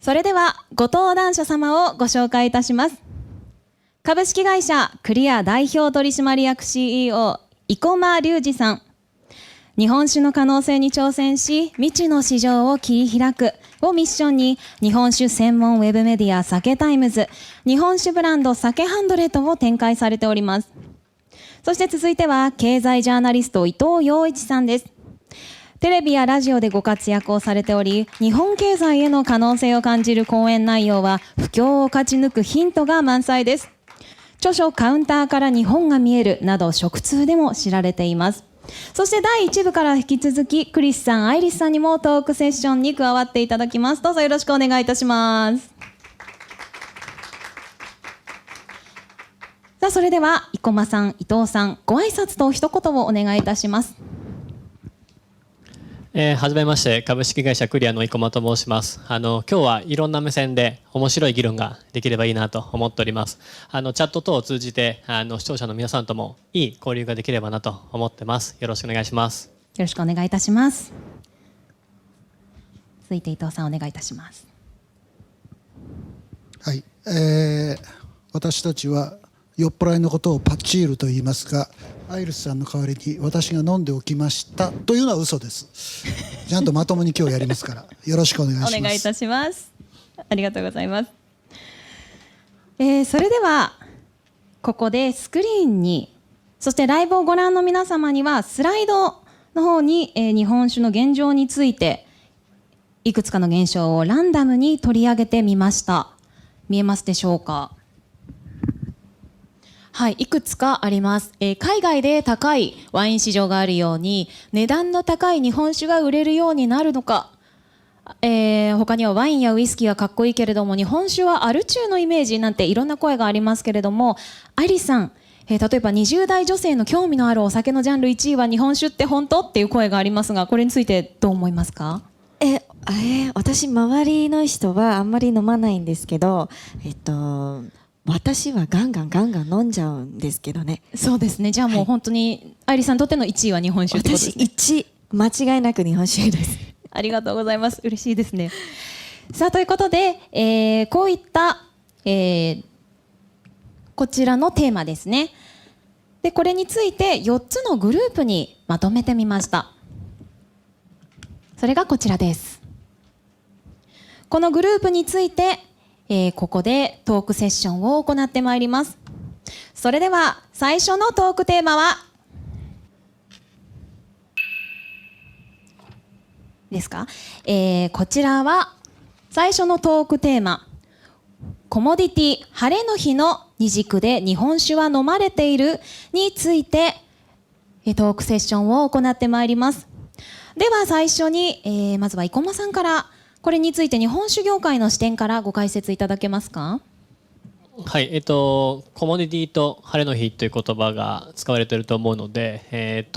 それではご登壇者様をご紹介いたします。株式会社クリア代表取締役 CEO 生駒隆二さん。日本酒の可能性に挑戦し、未知の市場を切り開くをミッションに、日本酒専門ウェブメディア酒タイムズ、日本酒ブランド酒ハンドレットを展開されております。そして続いては経済ジャーナリスト伊藤洋一さんです。テレビやラジオでご活躍をされており、日本経済への可能性を感じる講演内容は不況を勝ち抜くヒントが満載です。著書カウンターから日本が見えるなど食通でも知られています。そして第1部から引き続きクリスさん、アイリスさんにもトークセッションに加わっていただきます。どうぞよろしくお願いいたします。さあ、それでは生駒さん、伊藤さん、ご挨拶と一言をお願いいたします。はじめまして、株式会社クリアの生駒と申します。今日はいろんな目線で面白い議論ができればいいなと思っております。チャット等を通じて視聴者の皆さんともいい交流ができればなと思ってます。よろしくお願いします。よろしくお願いいたします。続いて伊藤さん、お願いいたします。はい、私たちは酔っ払いのことをパッチールと言いますが、アイリスさんの代わりに私が飲んでおきましたというのは嘘です。ちゃんとまともに今日やりますからよろしくお願いします。お願いいたします。ありがとうございます。それではここでスクリーンに、そしてライブをご覧の皆様にはスライドの方に、日本酒の現状についていくつかの現象をランダムに取り上げてみました。見えますでしょうか。はい、いくつかあります。海外で高いワイン市場があるように、値段の高い日本酒が売れるようになるのか。他にはワインやウイスキーはかっこいいけれども、日本酒はアル中のイメージなんていろんな声がありますけれども、アイリスさん、例えば20代女性の興味のあるお酒のジャンル1位は日本酒って本当っていう声がありますが、これについてどう思いますか。私、周りの人はあんまり飲まないんですけど、私はガンガン飲んじゃうんですけどね。そうですね。じゃあもう本当に、アイリスさんにとっての1位は日本酒ってことですね。私1、間違いなく日本酒です。ありがとうございます。嬉しいですね。さあ、ということで、こういった、こちらのテーマですね。で、これについて4つのグループにまとめてみました。それがこちらです。このグループについて、ここでトークセッションを行ってまいります。それでは最初のトークテーマはですか、こちらは最初のトークテーマ、コモディティ晴れの日の二軸で日本酒は飲まれているについてトークセッションを行ってまいります。では最初に、まずは生駒さんからこれについて日本酒業界の視点からご解説いただけますか。はい、コモディティと晴れの日という言葉が使われていると思うので、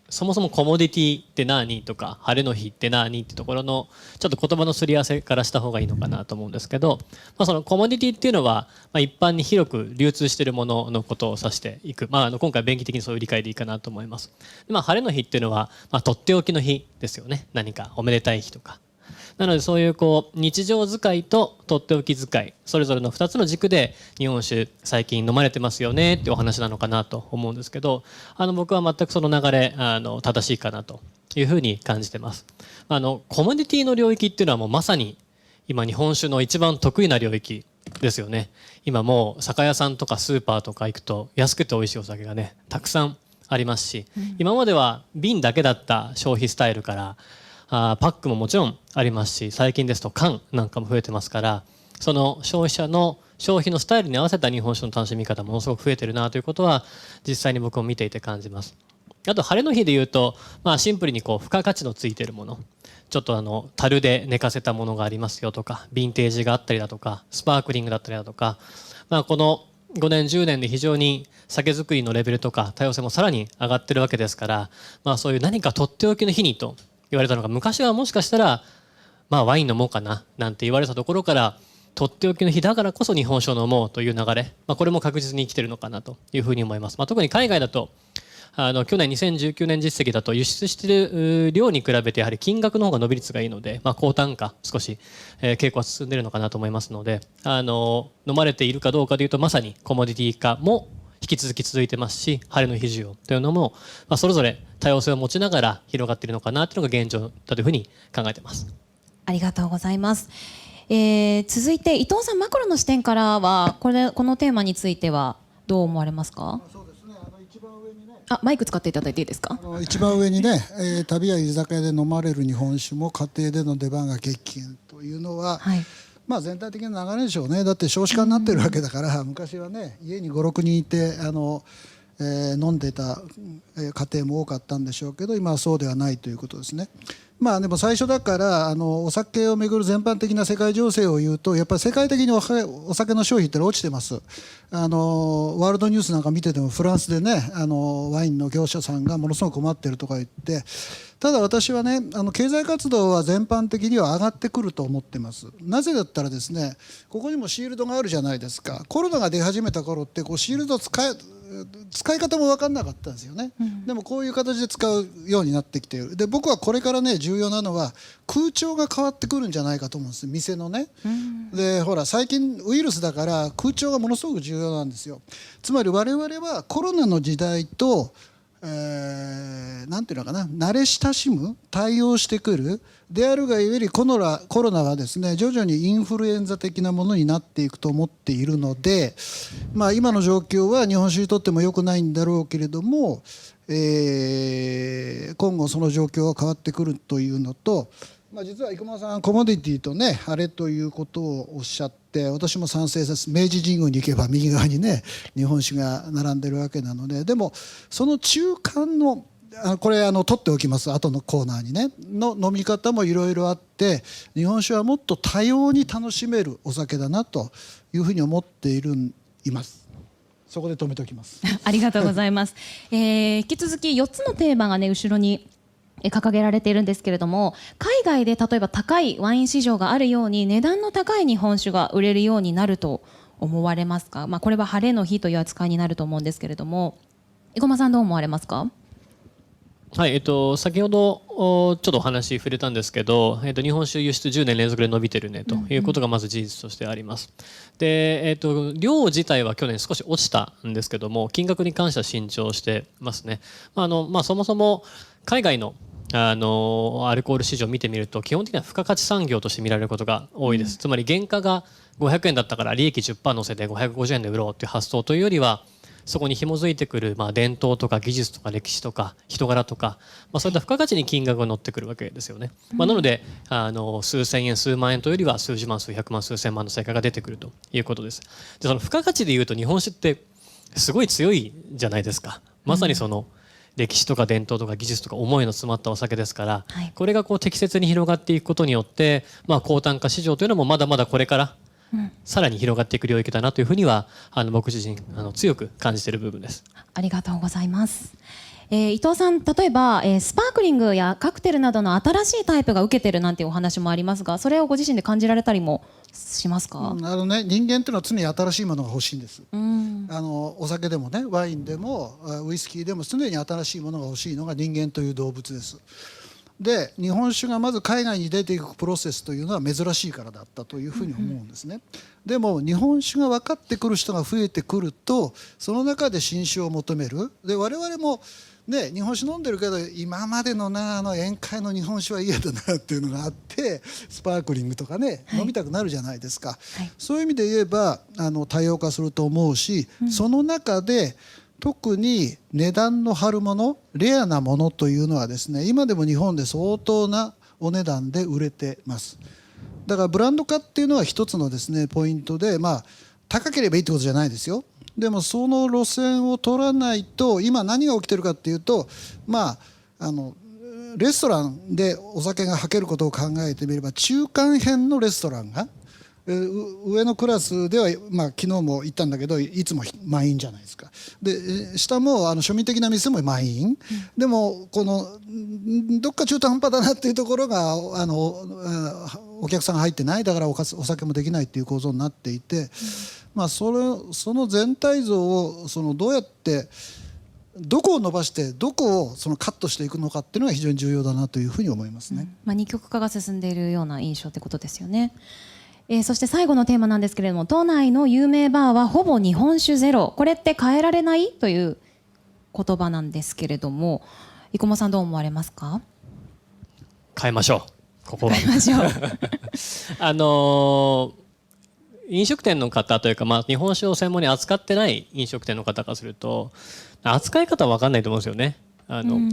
そもそもコモディティって何とか晴れの日って何ってところのちょっと言葉のすり合わせからした方がいいのかなと思うんですけど、そのコモディティっていうのは、一般に広く流通しているもののことを指していく、今回便宜的にそういう理解でいいかなと思います。で、晴れの日っていうのは、とっておきの日ですよね。何かおめでたい日とか。なのでそういう日常使いととっておき使い、それぞれの2つの軸で日本酒最近飲まれてますよねっていうお話なのかなと思うんですけど、僕は全くその流れ正しいかなというふうに感じてます。コモディティの領域っていうのはもうまさに今日本酒の一番得意な領域ですよね。今もう酒屋さんとかスーパーとか行くと安くて美味しいお酒がねたくさんありますし、今までは瓶だけだった消費スタイルからパックももちろんありますし、最近ですと缶なんかも増えてますから、その消費者の消費のスタイルに合わせた日本酒の楽しみ方ものすごく増えてるなということは実際に僕も見ていて感じます。あと晴れの日でいうと、シンプルに付加価値のついているもの、ちょっと樽で寝かせたものがありますよとか、ヴィンテージがあったりだとか、スパークリングだったりだとか、この5年10年で非常に酒造りのレベルとか多様性もさらに上がってるわけですから、そういう何かとっておきの日にと言われたのが、昔はもしかしたらワイン飲もうかななんて言われたところから、とっておきの日だからこそ日本酒を飲もうという流れ、これも確実に生きてるのかなというふうに思います。特に海外だと去年2019年実績だと輸出している量に比べてやはり金額の方が伸び率がいいので、高単価少し、傾向は進んでいるのかなと思いますので、飲まれているかどうかというとまさにコモディティ化も引き続き続いてますし、晴れの日需要というのも、それぞれ多様性を持ちながら広がっているのかなというのが現状だというふうに考えています。ありがとうございます。続いて伊藤さん、マクロの視点からはこのテーマについてはどう思われますか？そうですね、一番上にね、マイク使っていただいていいですか？一番上にね、旅や居酒屋で飲まれる日本酒も家庭での出番が激減というのは、はい、全体的な流れでしょうね。だって少子化になってるわけだから、昔はね家に5、6人いて飲んでた家庭も多かったんでしょうけど、今はそうではないということですね。でも最初だからお酒をめぐる全般的な世界情勢を言うと、やっぱり世界的にお酒の消費って落ちてます。ワールドニュースなんか見ててもフランスでねワインの業者さんがものすごく困ってるとか言って、ただ私はね経済活動は全般的には上がってくると思ってます。なぜだったらですね、ここにもシールドがあるじゃないですか。コロナが出始めた頃ってシールド使い方も分かんなかったんですよね、でもこういう形で使うようになってきている。で僕はこれからね重要なのは空調が変わってくるんじゃないかと思うんです、店のね、でほら最近ウイルスだから空調がものすごく重要なんですよ。つまり我々はコロナの時代となんていうのかな、慣れ親しむ対応してくるであるがゆえにコロナはですね徐々にインフルエンザ的なものになっていくと思っているので、今の状況は日本酒にとっても良くないんだろうけれども、今後その状況が変わってくるというのと、実は生駒さんコモディティとね晴れということをおっしゃって、私も賛成です。明治神宮に行けば右側にね日本酒が並んでるわけなので、でもその中間のこれ取っておきます、後のコーナーにねの飲み方もいろいろあって、日本酒はもっと多様に楽しめるお酒だなというふうに思っています。そこで止めておきますありがとうございます。引き続き4つのテーマがね後ろに掲げられているんですけれども、海外で例えば高いワイン市場があるように値段の高い日本酒が売れるようになると思われますか？これは晴れの日という扱いになると思うんですけれども、生駒さんどう思われますか？はい、先ほどちょっとお話触れたんですけど、日本酒輸出10年連続で伸びてるねということがまず事実としてあります。で、量自体は去年少し落ちたんですけども、金額に関しては伸長してますね。そもそも海外のアルコール市場を見てみると基本的には付加価値産業として見られることが多いです。つまり原価が500円だったから利益 10% 乗せて550円で売ろうという発想というよりは、そこに紐づいてくる伝統とか技術とか歴史とか人柄とか、そういった付加価値に金額が乗ってくるわけですよね。なので数千円数万円というよりは数十万数百万数千万の成果が出てくるということです。でその付加価値でいうと日本酒ってすごい強いじゃないですか。まさにその歴史とか伝統とか技術とか思いの詰まったお酒ですから、これが適切に広がっていくことによって、高単価市場というのもまだまだこれからさらに広がっていく領域だなというふうには僕自身強く感じている部分です。ありがとうございます。伊藤さん、例えば、スパークリングやカクテルなどの新しいタイプが受けてるなんていうお話もありますが、それをご自身で感じられたりもしますか？人間っていうのは常に新しいものが欲しいんです。お酒でもねワインでもウイスキーでも常に新しいものが欲しいのが人間という動物です。で日本酒がまず海外に出ていくプロセスというのは珍しいからだったというふうに思うんですね。でも日本酒が分かってくる人が増えてくると、その中で新酒を求める。で我々もね日本酒飲んでるけど、今までの宴会の日本酒は嫌だなっていうのがあって、スパークリングとかね、飲みたくなるじゃないですか。そういう意味で言えば多様化すると思うし、その中で特に値段の張るもの、レアなものというのはですね、今でも日本で相当なお値段で売れてます。だからブランド化っていうのは一つのですねポイントで、高ければいいってことじゃないですよ。でもその路線を取らないと、今何が起きてるかっていうと、レストランでお酒がはけることを考えてみれば、中間辺のレストランが上のクラスでは、昨日も言ったんだけどいつも満員じゃないですか。で下も庶民的な店も満員、でもこのどっか中途半端だなっていうところがお客さんが入ってない、だからお酒もできないっていう構造になっていて、その全体像をどうやってどこを伸ばしてどこをそのカットしていくのかっていうのが非常に重要だなというふうに思いますね。二極化が進んでいるような印象ってことですよね。そして最後のテーマなんですけれども、都内の有名バーはほぼ日本酒ゼロ、これって変えられないという言葉なんですけれども、生駒さんどう思われますか？変えましょう、ここは。変えましょう。飲食店の方というか、日本酒を専門に扱ってない飲食店の方からすると扱い方は分かんないと思うんですよね。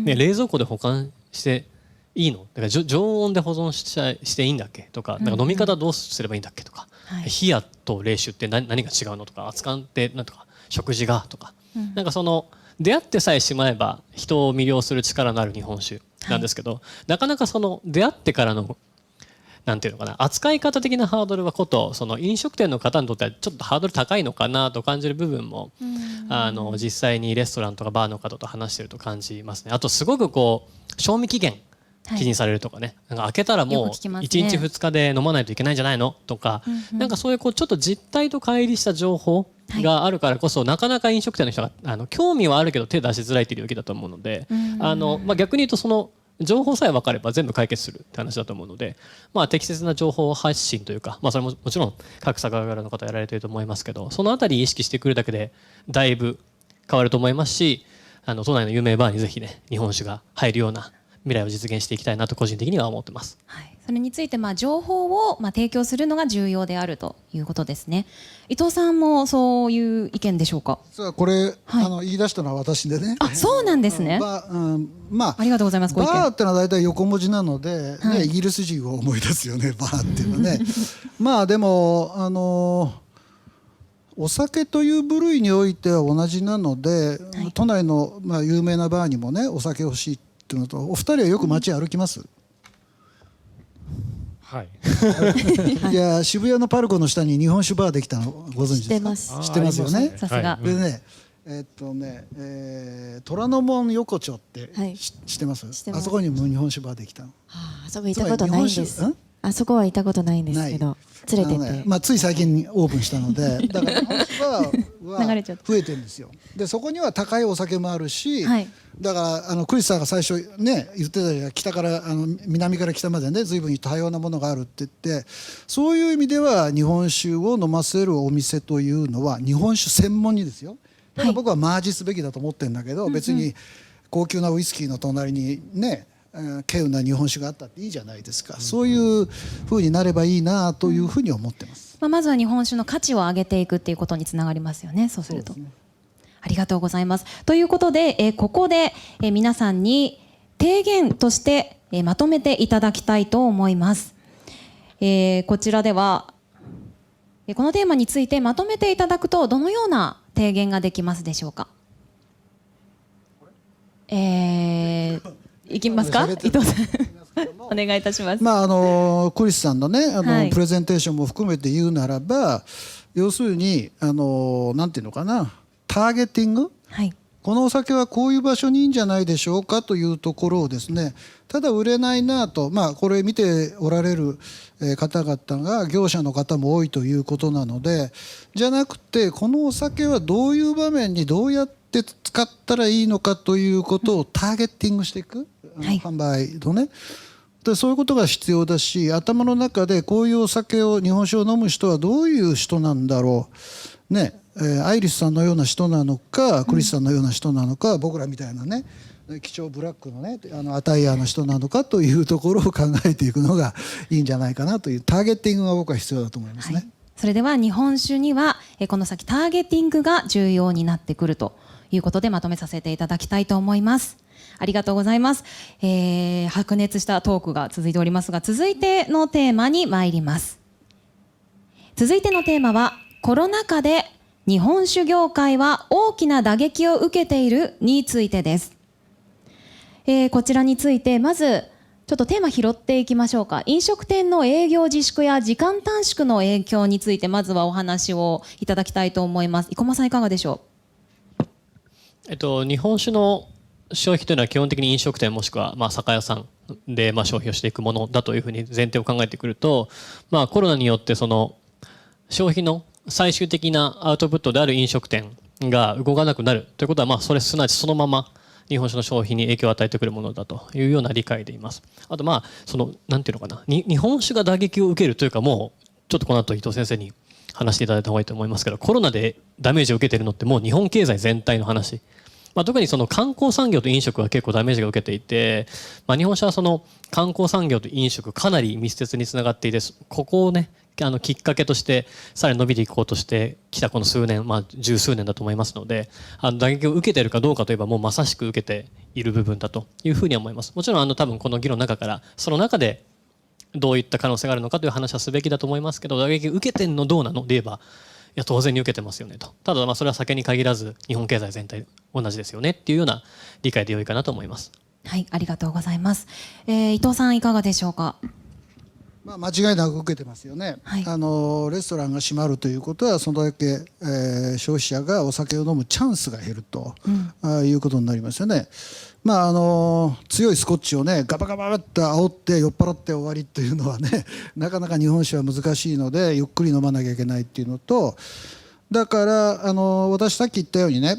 冷蔵庫で保管していいの？だから常温で保存していいんだっけとか、なんか飲み方どうすればいいんだっけとか、冷やと冷酒って何が違うのとか、扱ってなんとか食事がとか、なんかその出会ってさえしまえば人を魅了する力のある日本酒なんですけど、なかなかその出会ってからのなんていうのかな、扱い方的なハードルはことその飲食店の方にとってはちょっとハードル高いのかなと感じる部分も実際にレストランとかバーの方と話してると感じますね。あとすごくこう賞味期限気にされるとかね、なんか開けたらもう1日2日で飲まないといけないんじゃないのとか、なんかそういうこうちょっと実態と乖離した情報があるからこそ、なかなか飲食店の人が興味はあるけど手出しづらいという領域だと思うので、逆に言うとその情報さえ分かれば全部解決するって話だと思うので、適切な情報発信というか、それももちろん各酒蔵の方やられていると思いますけど、そのあたり意識してくるだけでだいぶ変わると思いますし、都内の有名バーにぜひね日本酒が入るような未来を実現していきたいなと個人的には思ってます。はい、それについて情報を提供するのが重要であるということですね。伊藤さんもそういう意見でしょうか？実はこれ、言い出したのは私でね。あ、そうなんですね。ありがとうございます。ご意見。バーってのは大体横文字なので、イギリス人を思い出すよね、バーっていうのはね。でもお酒という部類においては同じなので、都内の有名なバーにもねお酒欲しいっていうのと、お二人はよく街歩きます？はい。いや渋谷のパルコの下に日本酒バーできたのご存知ですか？知ってますよね。さすが。でね、虎ノ門横丁って知ってます？あそこにも日本酒バーできたの。あそこ行ったことないんです。あそこは行ったことないんですけど、連れてって。つい最近にオープンしたので、だから日本酒バーは増えてるんですよ。でそこには高いお酒もあるし、だからクリスさんが最初ね言ってたように、北から南から北までね随分多様なものがあるって言って、そういう意味では日本酒を飲ませるお店というのは日本酒専門にですよ。だから僕はマージすべきだと思ってるんだけど、別に高級なウイスキーの隣にね稀有な日本酒があったっていいじゃないですか。そういう風になればいいなというふうに思ってます。まずは日本酒の価値を上げていくっていうことにつながりますよね。そうすると。ありがとうございます。ということで、ここで、皆さんに提言として、まとめていただきたいと思います。こちらではこのテーマについてまとめていただくとどのような提言ができますでしょうか？いきますか？伊藤さんお願いいたします。クリスさんのねプレゼンテーションも含めて言うならば、要するになんていうのかな、ターゲティング、このお酒はこういう場所にいいんじゃないでしょうかというところをですね、ただ売れないなと、これ見ておられる方々が業者の方も多いということなので、じゃなくてこのお酒はどういう場面にどうやって使ったらいいのかということをターゲティングしていく、販売のね。でそういうことが必要だし、頭の中でこういうお酒を日本酒を飲む人はどういう人なんだろうね、アイリスさんのような人なのかクリスさんのような人なのか、僕らみたいなね貴重ブラックのねアタイヤの人なのかというところを考えていくのがいいんじゃないかなというターゲティングが僕は必要だと思いますね。それでは日本酒にはこの先ターゲティングが重要になってくるということでまとめさせていただきたいと思います。ありがとうございます。白熱したトークが続いておりますが、続いてのテーマに参ります。続いてのテーマはコロナ禍で日本酒業界は大きな打撃を受けているについてです。こちらについてまずちょっとテーマ拾っていきましょうか。飲食店の営業自粛や時間短縮の影響についてまずはお話をいただきたいと思います。生駒さんいかがでしょう？日本酒の消費というのは基本的に飲食店もしくは酒屋さんで消費をしていくものだというふうに前提を考えてくると、コロナによってその消費の最終的なアウトプットである飲食店が動かなくなるということは、まあそれすなわちそのまま日本酒の消費に影響を与えてくるものだというような理解でいます。あとまあそのなんていうのかな、日本酒が打撃を受けるというか、もうちょっとこの後伊藤先生に話していただいた方がいいと思いますけど、コロナでダメージを受けているのってもう日本経済全体の話。まあ、特にその観光産業と飲食は結構ダメージが受けていて、まあ、日本酒はその観光産業と飲食かなり密接につながっていて、ここをねきっかけとしてさらに伸びていこうとしてきたこの数年、まあ、十数年だと思いますので、打撃を受けているかどうかといえばもうまさしく受けている部分だというふうに思います。もちろん多分この議論の中からその中でどういった可能性があるのかという話はすべきだと思いますけど、打撃を受けてんのどうなので言えば、いや当然に受けてますよねと。ただまあそれは酒に限らず日本経済全体同じですよねっていうような理解で良いかなと思います。はい、ありがとうございます。伊藤さんいかがでしょうか。まあ、間違いなく受けてますよね、はい、レストランが閉まるということはそれだけ、消費者がお酒を飲むチャンスが減ると、いうことになりますよね。まあ、強いスコッチをねガバガバって煽って酔っ払って終わりっていうのはねなかなか日本酒は難しいのでゆっくり飲まなきゃいけないっていうのと、だから私さっき言ったようにね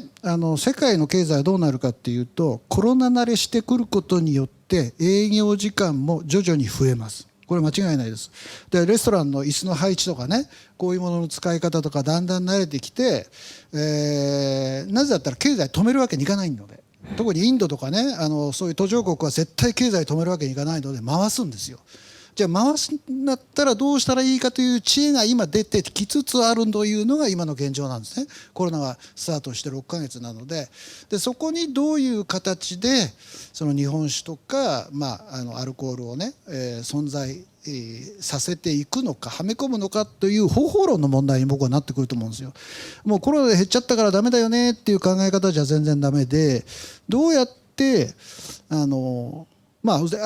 世界の経済はどうなるかっていうとコロナ慣れしてくることによって営業時間も徐々に増えます。これ間違いないです。でレストランの椅子の配置とかねこういうものの使い方とかだんだん慣れてきて、なぜだったら経済止めるわけにいかないので、特にインドとかねそういう途上国は絶対経済止めるわけにいかないので回すんですよ。じゃあ回すんだったらどうしたらいいかという知恵が今出てきつつあるというのが今の現状なんですね。コロナがスタートして6ヶ月なので、そこにどういう形でその日本酒とか、アルコールをね、存在させていくのかはめ込むのかという方法論の問題に僕はなってくると思うんですよ。もうコロナで減っちゃったからダメだよねっていう考え方じゃ全然ダメで、どうやってあ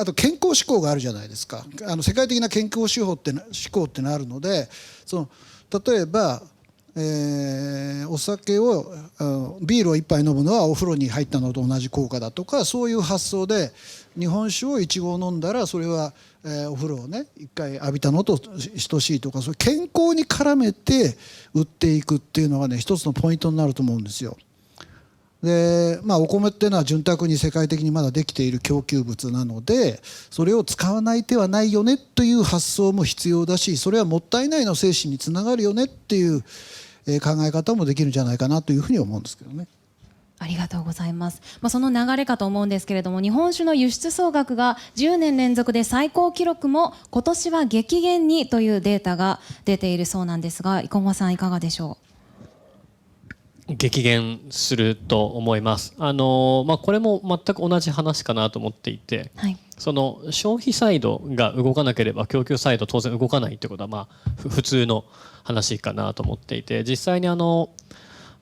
と健康志向があるじゃないですか。世界的な健康志向ってのあるので、例えば、お酒をビールを一杯飲むのはお風呂に入ったのと同じ効果だとか、そういう発想で日本酒を1合飲んだらそれは、お風呂をね一回浴びたのと等しいとか、そういう健康に絡めて売っていくっていうのがね一つのポイントになると思うんですよ。でお米っていうのは潤沢に世界的にまだできている供給物なので、それを使わない手はないよねという発想も必要だし、それはもったいないの精神につながるよねっていう考え方もできるんじゃないかなというふうに思うんですけどね。ありがとうございます。その流れかと思うんですけれども、日本酒の輸出総額が10年連続で最高記録も今年は激減にというデータが出ているそうなんですが、生駒さんいかがでしょう。激減すると思います。これも全く同じ話かなと思っていて、はい、その消費サイドが動かなければ供給サイド当然動かないということは普通の話かなと思っていて、実際に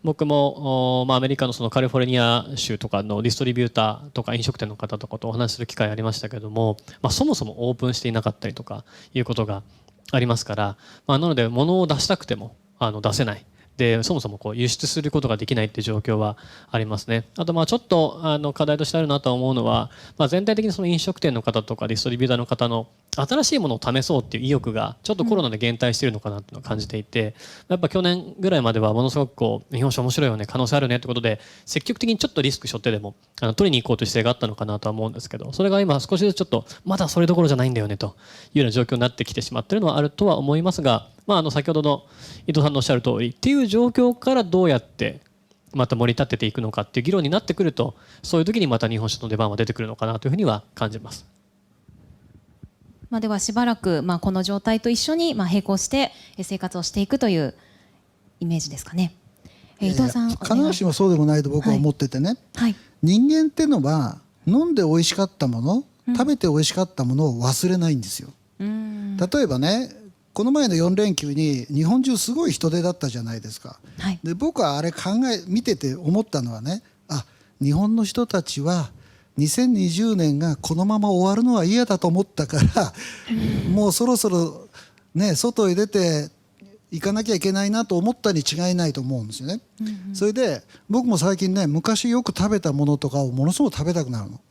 僕もアメリカのそのカリフォルニア州とかのディストリビューターとか飲食店の方とかとお話しする機会ありましたけども、そもそもオープンしていなかったりとかいうことがありますから、なので物を出したくても出せない。でそもそも輸出することができないっていう状況はありますね。あとちょっと課題としてあるなと思うのは、全体的にその飲食店の方とかディストリビューターの方の新しいものを試そうっていう意欲がちょっとコロナで減退しているのかなっていうのを感じていて、やっぱ去年ぐらいまではものすごく日本酒面白いよね、可能性あるねってことで積極的にちょっとリスク背負ってでも取りに行こうという姿勢があったのかなとは思うんですけど、それが今少しずつちょっとまだそれどころじゃないんだよねというような状況になってきてしまっているのはあるとは思いますが、先ほどの伊藤さんのおっしゃる通りっていう状況からどうやってまた盛り立てていくのかっていう議論になってくると、そういう時にまた日本酒の出番は出てくるのかなというふうには感じます。ではしばらくこの状態と一緒に並行して生活をしていくというイメージですかね。伊藤さん、必ずしもそうでもないと僕は思っててね、はい、人間ってのは飲んで美味しかったもの、食べて美味しかったものを忘れないんですよ。例えばね、この前の4連休に日本中すごい人出だったじゃないですか、はい、で僕はあれ見てて思ったのはね、日本の人たちは2020年がこのまま終わるのは嫌だと思ったからもうそろそろね外へ出て行かなきゃいけないなと思ったに違いないと思うんですよね、それで僕も最近ね昔よく食べたものとかをものすごく食べたくなるの。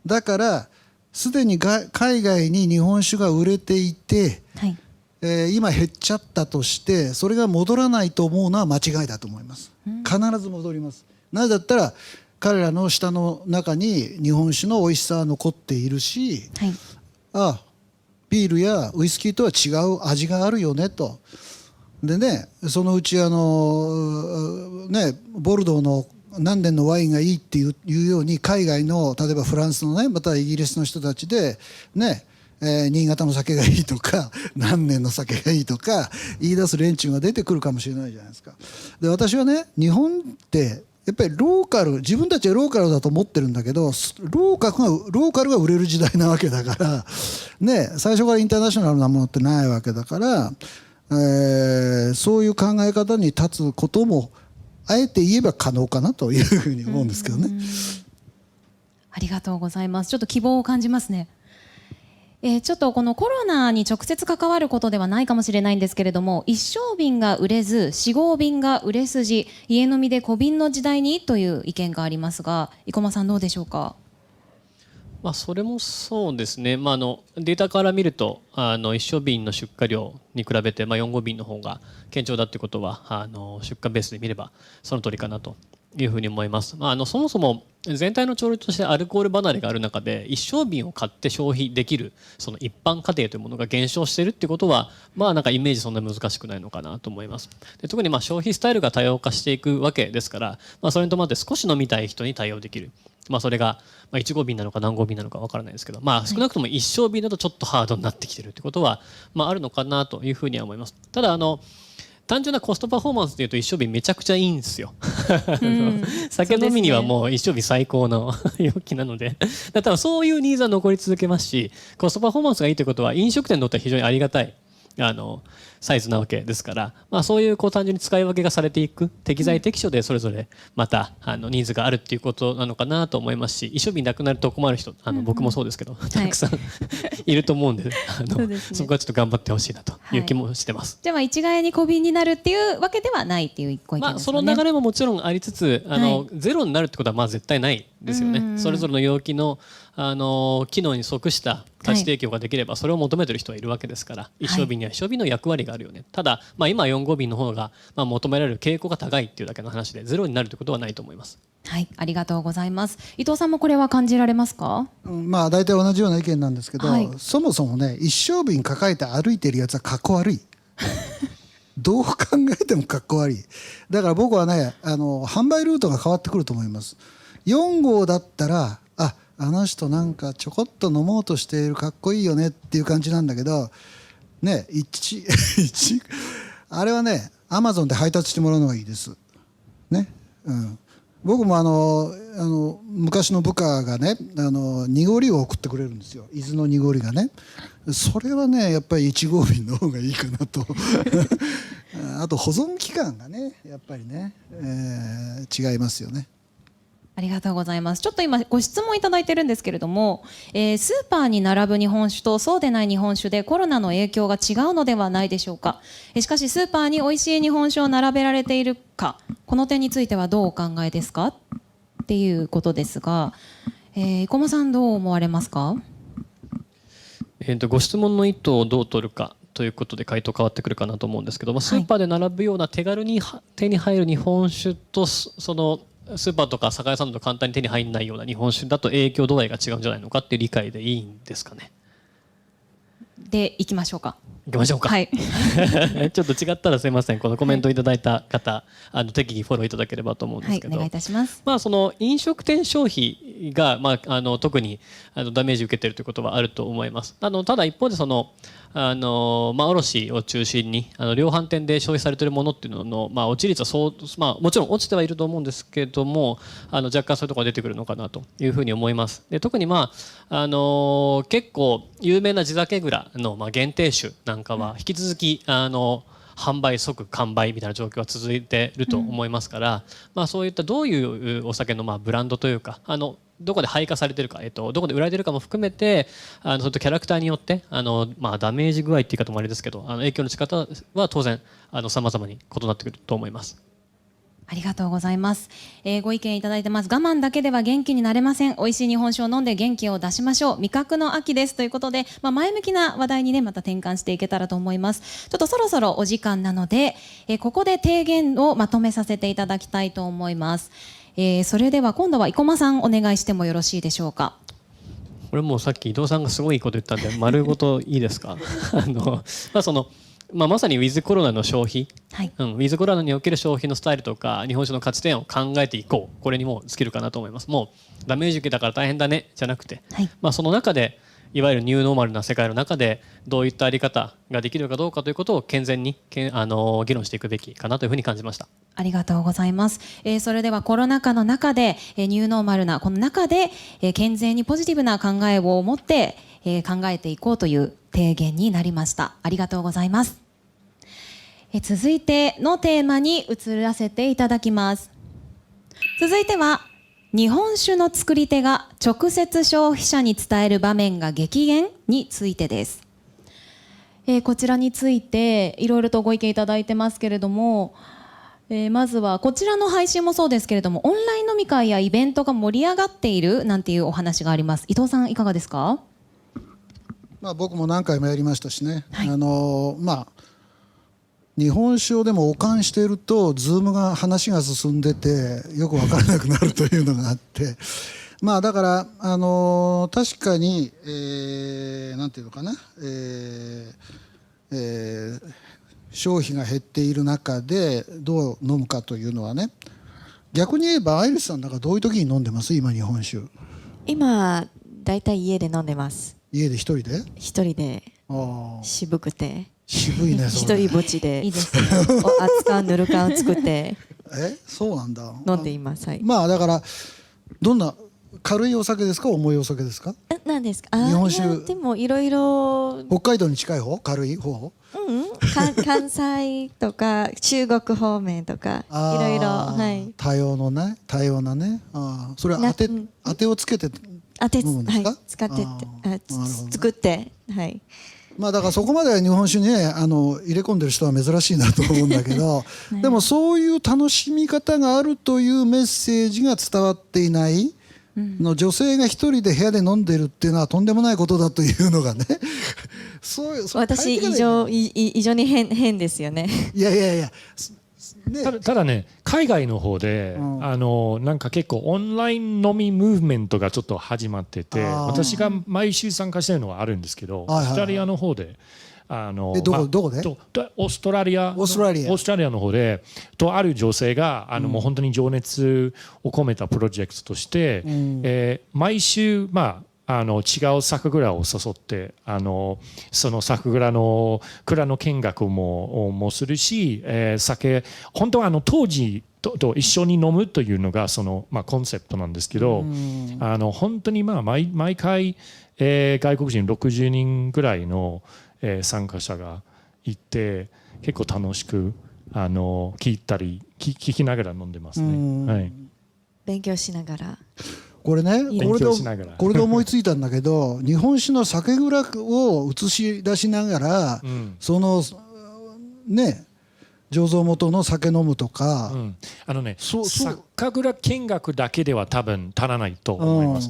だからすでに海外に日本酒が売れていて、はい、今減っちゃったとしてそれが戻らないと思うのは間違いだと思います。必ず戻ります。なぜだったら彼らの舌の中に日本酒の美味しさは残っているし、はい、ビールやウイスキーとは違う味があるよねと。でね、そのうちボルドーの何年のワインがいいっていうように海外の例えばフランスのね、またイギリスの人たちでね、新潟の酒がいいとか何年の酒がいいとか言い出す連中が出てくるかもしれないじゃないですか。で私はね、日本ってやっぱりローカル、自分たちはローカルだと思ってるんだけど、ローカルが売れる時代なわけだからね、最初からインターナショナルなものってないわけだから、そういう考え方に立つこともあえて言えば可能かなというふうに思うんですけどね。ありがとうございます。ちょっと希望を感じますね。ちょっとこのコロナに直接関わることではないかもしれないんですけれども、一升瓶が売れず四合瓶が売れ筋、家飲みで小瓶の時代にという意見がありますが、生駒さんどうでしょうか。それもそうですね、データから見ると一升瓶の出荷量に比べて、4合瓶の方が堅調だということは出荷ベースで見ればその通りかなというふうに思います。そもそも全体の潮流としてアルコール離れがある中で一升瓶を買って消費できるその一般家庭というものが減少しているっていうことはなんかイメージそんな難しくないのかなと思います。で特に消費スタイルが多様化していくわけですから、それに伴って少し飲みたい人に対応できる。それが1合瓶なのか何合瓶なのか分からないですけど、少なくとも一升瓶だとちょっとハードになってきているということは、あるのかなというふうには思います。ただ単純なコストパフォーマンスでいうと一升瓶めちゃくちゃいいんですよ。酒飲みにはもう一升瓶最高の容器なので、だからそういうニーズは残り続けますし、コストパフォーマンスがいいということは飲食店にとっては非常にありがたいサイズなわけですから、そういう単純に使い分けがされていく、適材適所でそれぞれまたニーズがあるっていうことなのかなと思いますし、一升瓶なくなると困る人僕もそうですけど、たくさんいると思うんで、そこはちょっと頑張ってほしいなという気もしてます。じゃあ一概に小瓶になるっていうわけではないっていうご意見ですね。その流れももちろんありつつゼロになるってことは絶対ないですよね。それぞれの容器の機能に即した価値提供ができればそれを求めてる人はいるわけですから、一升瓶には一升瓶の役割があるよね。ただ今4合瓶の方が求められる傾向が高いっていうだけの話でゼロになるということはないと思います。はい、ありがとうございます。伊藤さんもこれは感じられますか。大体同じような意見なんですけど、そもそもね、一升瓶抱えて歩いてるやつはかっこ悪い。どう考えてもかっこ悪い。だから僕はね、販売ルートが変わってくると思います。4号だったらあの人なんかちょこっと飲もうとしている、かっこいいよねっていう感じなんだけどね、あれはね、アマゾンで配達してもらうのがいいですね。僕も昔の部下がね、濁りを送ってくれるんですよ。伊豆の濁りがね。それはね、やっぱり1合瓶の方がいいかなと。あと保存期間がね、やっぱりね、違いますよね。ありがとうございます。ちょっと今ご質問いただいてるんですけれども、スーパーに並ぶ日本酒とそうでない日本酒でコロナの影響が違うのではないでしょうか。しかしスーパーに美味しい日本酒を並べられているか、この点についてはどうお考えですかっていうことですが、生駒さんどう思われますか。ご質問の意図をどう取るかということで回答変わってくるかなと思うんですけど、スーパーで並ぶような手軽に手に入る日本酒とそのスーパーとか酒屋さんだと簡単に手に入らないような日本酒だと影響度合いが違うんじゃないのかっていう理解でいいんですかね。でいきましょうか。行きましょうか。はい、ちょっと違ったらすいません。このコメントいただいた方、適宜フォローいただければと思うんですけど、お願いいたします。その飲食店消費が特にダメージを受けているということはあると思います。ただ一方で卸を中心に量販店で消費されているものっていうのの落ち率はもちろん落ちてはいると思うんですけども、若干そういうところが出てくるのかなというふうに思います。で特に結構有名な地酒蔵の限定酒なんかは引き続き販売即完売みたいな状況が続いていると思いますから、そういったどういうお酒のブランドというかどこで配下されてるか、どこで売られてるかも含めてそういったキャラクターによってダメージ具合っていう方もあれですけど影響の仕方は当然様々に異なってくると思います。ありがとうございます。ご意見いただいてます。我慢だけでは元気になれません。美味しい日本酒を飲んで元気を出しましょう。味覚の秋ですということで、前向きな話題にね、また転換していけたらと思います。ちょっとそろそろお時間なので、ここで提言をまとめさせていただきたいと思います。それでは今度は生駒さんお願いしてもよろしいでしょうか。これもうさっき伊藤さんがすごいいいこと言ったんで丸ごといいですかまさにウィズコロナの消費、はいウィズコロナにおける消費のスタイルとか日本酒の価値点を考えていこう、これにもう尽きるかなと思います。もうダメージ受けたから大変だねじゃなくて、はいその中でいわゆるニューノーマルな世界の中でどういったあり方ができるかどうかということを健全に議論していくべきかなというふうに感じました。ありがとうございます。それではコロナ禍の中で、ニューノーマルなこの中で、健全にポジティブな考えを持って、考えていこうという提言になりました。ありがとうございます。続いてのテーマに移らせていただきます。続いては日本酒の作り手が直接消費者に伝える場面が激減についてです。こちらについていろいろとご意見いただいてますけれども、まずはこちらの配信もそうですけれども、オンライン飲み会やイベントが盛り上がっているなんていうお話があります。伊藤さんいかがですか？僕も何回もやりましたしね、はい日本酒をでも保管しているとズームが話が進んでてよく分からなくなるというのがあってだから確かになんていうのかな、消費が減っている中でどう飲むかというのはね、逆に言えばアイリスさんなんかどういう時に飲んでます今日本酒？今だいたい家で飲んでます。家で一人で？一人でああ渋くて渋いね一それ。人ぼっちでいいですね。熱燗ぬる燗作ってそうなんだ。飲んでいます。はい。だからどんな軽いお酒ですか重いお酒ですか？何ですか？日本酒いやでもいろいろ、北海道に近い方軽い方？関西とか中国方面とかいろいろ、はい。多様なね。それは当てをつけて飲むんですか？はい、使ってってなるほど作ってはい。だからそこまで日本酒にね入れ込んでる人は珍しいなと思うんだけど、でもそういう楽しみ方があるというメッセージが伝わっていないの、女性が一人で部屋で飲んでるっていうのはとんでもないことだというのがね私異常に変ですよね。いやね、ただね、海外の方で、なんか結構オンライン飲みムーブメントがちょっと始まってて、私が毎週参加してるのはあるんですけど、オーストラリアの方でどこで？オーストラリアの方でとある女性がもう本当に情熱を込めたプロジェクトとして、毎週違う酒蔵を誘ってその酒蔵の蔵の見学もするし、酒本当は当時と一緒に飲むというのがそのコンセプトなんですけど、本当に毎回、外国人60人ぐらいの参加者がいて結構楽しく聞いたり聞きながら飲んでますね。はい、勉強しながら。これね、勉強しながらこれで思いついたんだけど日本酒の酒蔵を映し出しながら、そのね醸造元の酒飲むとか、酒蔵見学だけでは多分足らないと思います。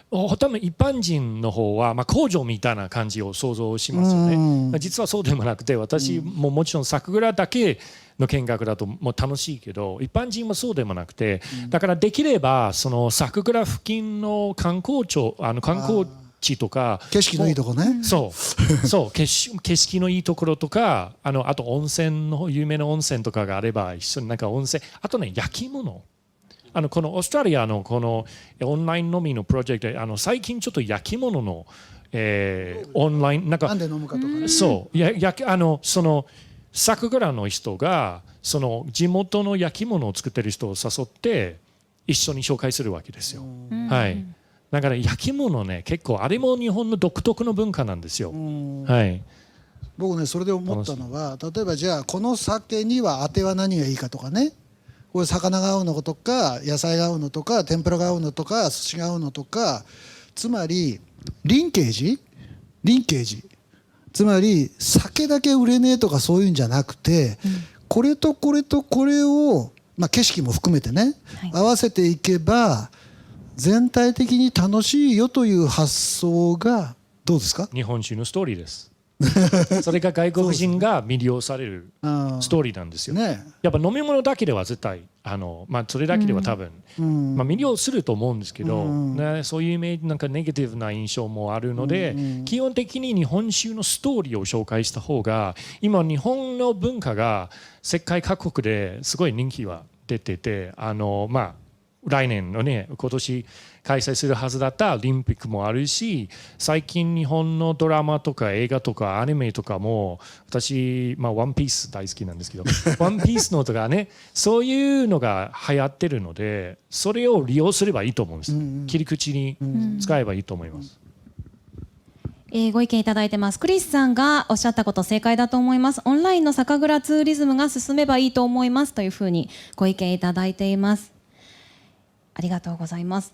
ほとんど一般人の方は工場みたいな感じを想像しますよね。実はそうでもなくて、私ももちろん酒蔵だけの見学だともう楽しいけど、一般人もそうでもなくて、だからできればその酒蔵付近の観光地とか景色のいいとこね。そう景色のいいところとかあと温泉の有名な温泉とかがあれば一緒になんか温泉、あとね焼き物、このオーストラリアのこのオンライン飲みのプロジェクトで最近ちょっと焼き物の、オンラインなんで飲むかとかね。その酒蔵の人がその地元の焼き物を作ってる人を誘って一緒に紹介するわけですよ。はい。だから焼き物ね、結構あれも日本の独特の文化なんですよ。はい。僕ねそれで思ったのは、例えばじゃあこの酒にはあては何がいいかとかね、これ魚が合うのとか野菜が合うのとか天ぷらが合うのとか寿司が合うのとか、つまりリンケージつまり酒だけ売れねえとかそういうんじゃなくて、これとこれとこれを景色も含めてね、はい合わせていけば全体的に楽しいよという発想がどうですか？日本酒のストーリーですそれが外国人が魅了されるストーリーなんですよ、ね、やっぱ飲み物だけでは絶対それだけでは多分、魅了すると思うんですけど、ね、そういうイメージなんかネガティブな印象もあるので、基本的に日本酒のストーリーを紹介した方が今日本の文化が世界各国ですごい人気は出てて来年のね今年開催するはずだったオリンピックもあるし、最近日本のドラマとか映画とかアニメとかも私ワンピース大好きなんですけどワンピースのとかねそういうのが流行ってるのでそれを利用すればいいと思うんです、切り口に使えばいいと思います、ご意見いただいてます。クリスさんがおっしゃったこと正解だと思います。オンラインの酒蔵ツーリズムが進めばいいと思いますというふうにご意見いただいています。ありがとうございます。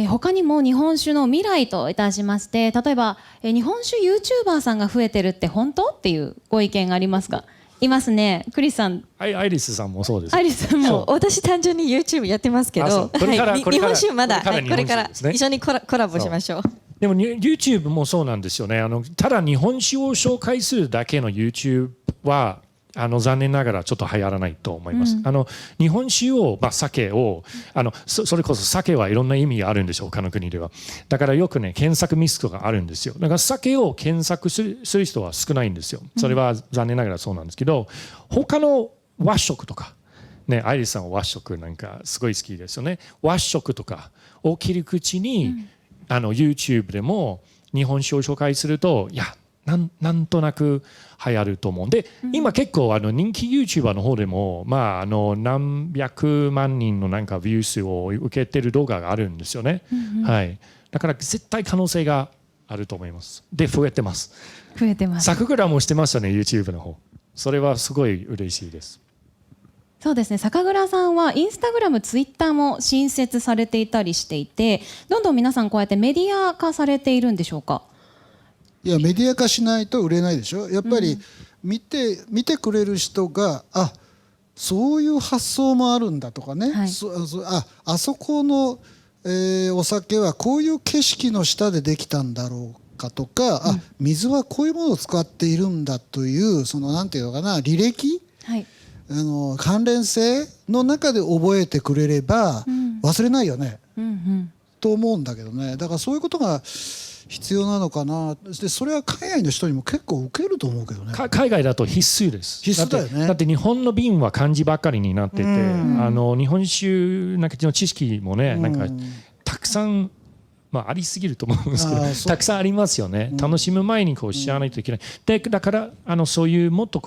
他にも日本酒の未来といたしまして、例えば、日本酒 YouTuber さんが増えてるって本当っていうご意見がありますが、いますね。クリスさん。アイリスさんもそうです。アイリスさんも。私単純に YouTube やってますけど、これから日本酒まだこれからですね一緒にコラボしましょう。でも YouTube もそうなんですよね。ただ日本酒を紹介するだけの YouTube は残念ながらちょっと流行らないと思います。日本酒を、酒をそれこそ酒はいろんな意味があるんでしょう、他の国では。だからよくね検索ミスとかあるんですよ。だから酒を検索する人は少ないんですよ。それは残念ながらそうなんですけど、他の和食とかね、アイリスさんは和食なんかすごい好きですよね。和食とかを切り口に、YouTube でも日本酒を紹介するとなんとなく流行ると思うんで、今結構人気 YouTuber の方でも、何百万人のなんかビュー数を受けてる動画があるんですよね、はい、だから絶対可能性があると思います。で増えてます。増えてます。酒蔵もしてましたね YouTube の方。それはすごい嬉しいです。そうですね、酒蔵さんはインスタグラム、ツイッターも新設されていたりしていて、どんどん皆さんこうやってメディア化されているんでしょうか？いやメディア化しないと売れないでしょ。やっぱり見てくれる人がそういう発想もあるんだとかね、はい、あそこの、お酒はこういう景色の下でできたんだろうかとか、水はこういうものを使っているんだというなんていうのかな、履歴、はい、関連性の中で覚えてくれれば忘れないよね、と思うんだけどね。だからそういうことが必要なのかな。でそれは海外の人にも結構受けると思うけどね。海外だと必須です。必須だよね。だって日本の瓶は漢字ばかりになってて、日本酒なんかの知識もね、なんかたくさんありすぎると思うんですけど、たくさんありますよね。楽しむ前に知らないといけない。でだからそういうもっと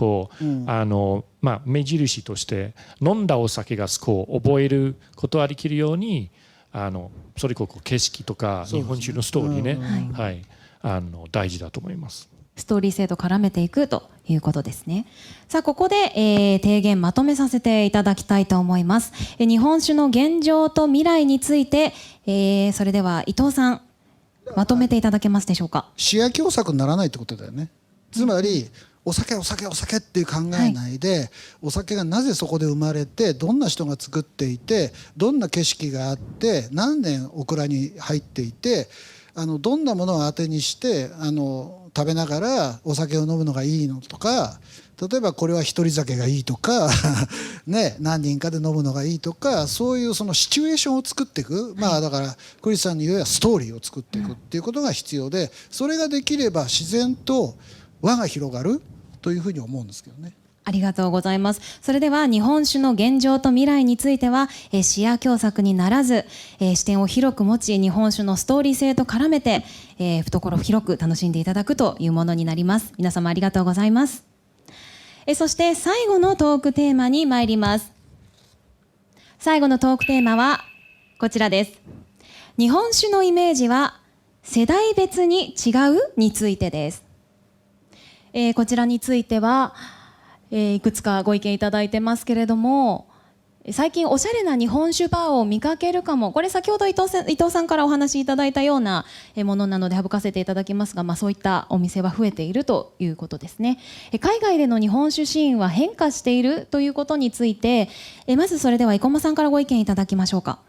目印として飲んだお酒が覚えることができるように。それこそ景色とか日本酒のストーリーね、はい、大事だと思います。ストーリー性と絡めていくということですね。さあここで、提言まとめさせていただきたいと思います。日本酒の現状と未来について、それでは伊藤さんまとめていただけますでしょうか。視野狭窄にならないってことだよね。つまりお酒っていう考えないで、お酒がなぜそこで生まれて、どんな人が作っていて、どんな景色があって、何年オクラに入っていて、どんなものを当てにして食べながらお酒を飲むのがいいのとか、例えばこれは一人酒がいいとかね、何人かで飲むのがいいとか、そういうそのシチュエーションを作っていく、だからクリスさんに言えばストーリーを作っていくっていうことが必要で、それができれば自然と輪が広がるというふうに思うんですけどね。ありがとうございます。それでは日本酒の現状と未来については、視野狭窄にならず、視点を広く持ち、日本酒のストーリー性と絡めて、懐広く楽しんでいただくというものになります。皆様ありがとうございます。そして最後のトークテーマに参ります。最後のトークテーマはこちらです。日本酒のイメージは世代別に違うについてです。こちらについては、いくつかご意見いただいてますけれども、最近おしゃれな日本酒バーを見かけるかも。これ先ほど伊藤さんからお話しいただいたようなものなので省かせていただきますが、そういったお店は増えているということですね。海外での日本酒シーンは変化しているということについて、まずそれでは生駒さんからご意見いただきましょうか。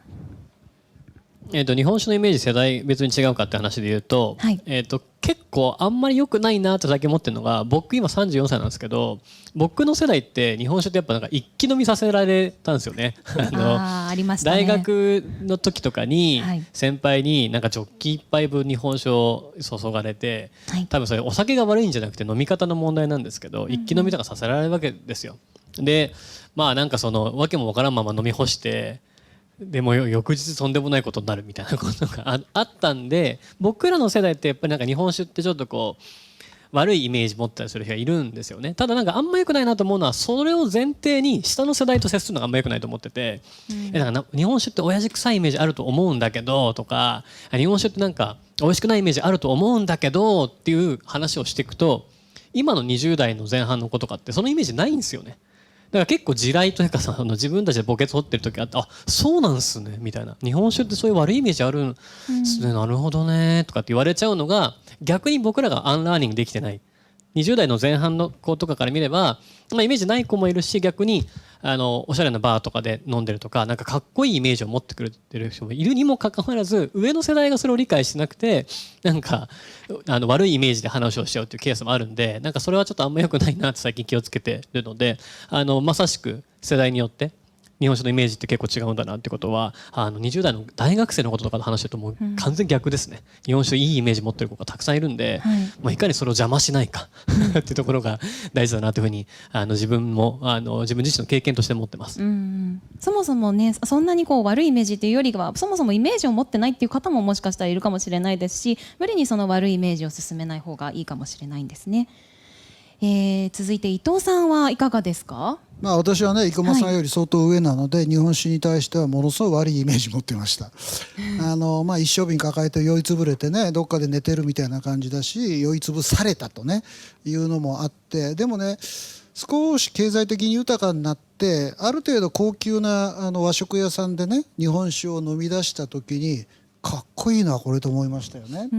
日本酒のイメージ世代別に違うかって話で言うと、はい、結構あんまり良くないなって最近思ってるのが、僕今34歳なんですけど、僕の世代って日本酒ってやっぱなんか一気飲みさせられたんですよね。ありましたね。大学の時とかにはい、先輩になんかジョッキ1杯分日本酒を注がれて、はい、多分それお酒が悪いんじゃなくて飲み方の問題なんですけど、一気飲みとかさせられるわけですよ。でなんかその訳もわからんまま飲み干して、でも翌日とんでもないことになるみたいなことがあったんで、僕らの世代ってやっぱりなんか日本酒ってちょっとこう悪いイメージ持ったりする人がいるんですよね。ただなんかあんま良くないなと思うのは、それを前提に下の世代と接するのがあんま良くないと思ってて、なんか日本酒って親父臭いイメージあると思うんだけどとか、日本酒ってなんか美味しくないイメージあると思うんだけどっていう話をしていくと、今の20代の前半の子とかってそのイメージないんですよね。だから結構地雷というかさ、自分たちで墓穴掘ってる時あって、あ、そうなんすねみたいな、日本酒ってそういう悪いイメージあるんすね、なるほどねとかって言われちゃうのが、逆に僕らがアンラーニングできてない。20代の前半の子とかから見れば、イメージない子もいるし、逆におしゃれなバーとかで飲んでるとか、なんかかっこいいイメージを持ってくれてる人もいるにもかかわらず、上の世代がそれを理解してなくて、なんか悪いイメージで話をしちゃうっていうケースもあるんで、なんかそれはちょっとあんま良くないなって最近気をつけてるので、まさしく世代によって日本酒のイメージって結構違うんだなってことは、20代の大学生のこととかと話してるともう完全逆ですね。日本酒いいイメージ持ってる子がたくさんいるんで、いかにそれを邪魔しないかっていうところが大事だなというふうに自分も自分自身の経験として思ってます。そもそもね、そんなにこう悪いイメージっていうよりは、そもそもイメージを持ってないっていう方ももしかしたらいるかもしれないですし、無理にその悪いイメージを進めない方がいいかもしれないんですね。続いて伊藤さんはいかがですか？私はね、生駒さんより相当上なので、日本酒に対してはものすごい悪いイメージ持ってました。一升瓶抱えて酔いつぶれてね、どっかで寝てるみたいな感じだし、酔いつぶされたとねいうのもあって、でもね、少し経済的に豊かになって、ある程度高級な和食屋さんでね日本酒を飲み出した時に、かっこいいなこれと思いましたよね。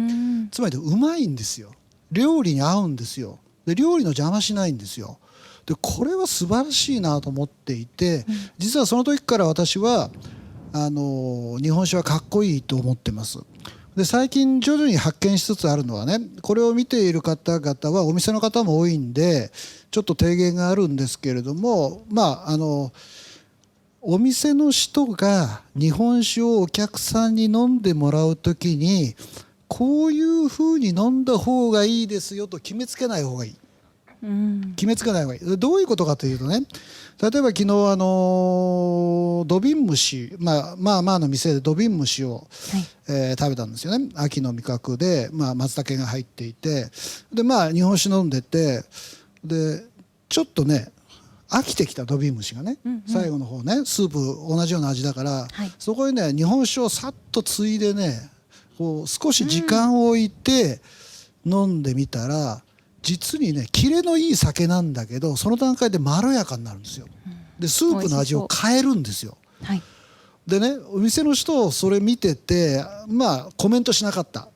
つまりうまいんですよ。料理に合うんですよ。で料理の邪魔しないんですよ。でこれは素晴らしいなと思っていて、実はその時から私は日本酒はかっこいいと思ってます。で最近徐々に発見しつつあるのはね、これを見ている方々はお店の方も多いんでちょっと提言があるんですけれども、お店の人が日本酒をお客さんに飲んでもらう時に、こういうふうに飲んだ方がいいですよと決めつけない方がいい。決めつけない方がいい。どういうことかというとね、例えば昨日土瓶蒸し、の店で土瓶蒸しを、食べたんですよね。秋の味覚で、松茸が入っていて、で日本酒飲んでて、でちょっとね飽きてきた土瓶蒸しがね、最後の方ねスープ同じような味だから、そこにね日本酒をさっとついでね、こう少し時間を置いて飲んでみたら、実にねキレのいい酒なんだけど、その段階でまろやかになるんですよ。でスープの味を変えるんですよ。でね、お店の人それ見ててコメントしなかった。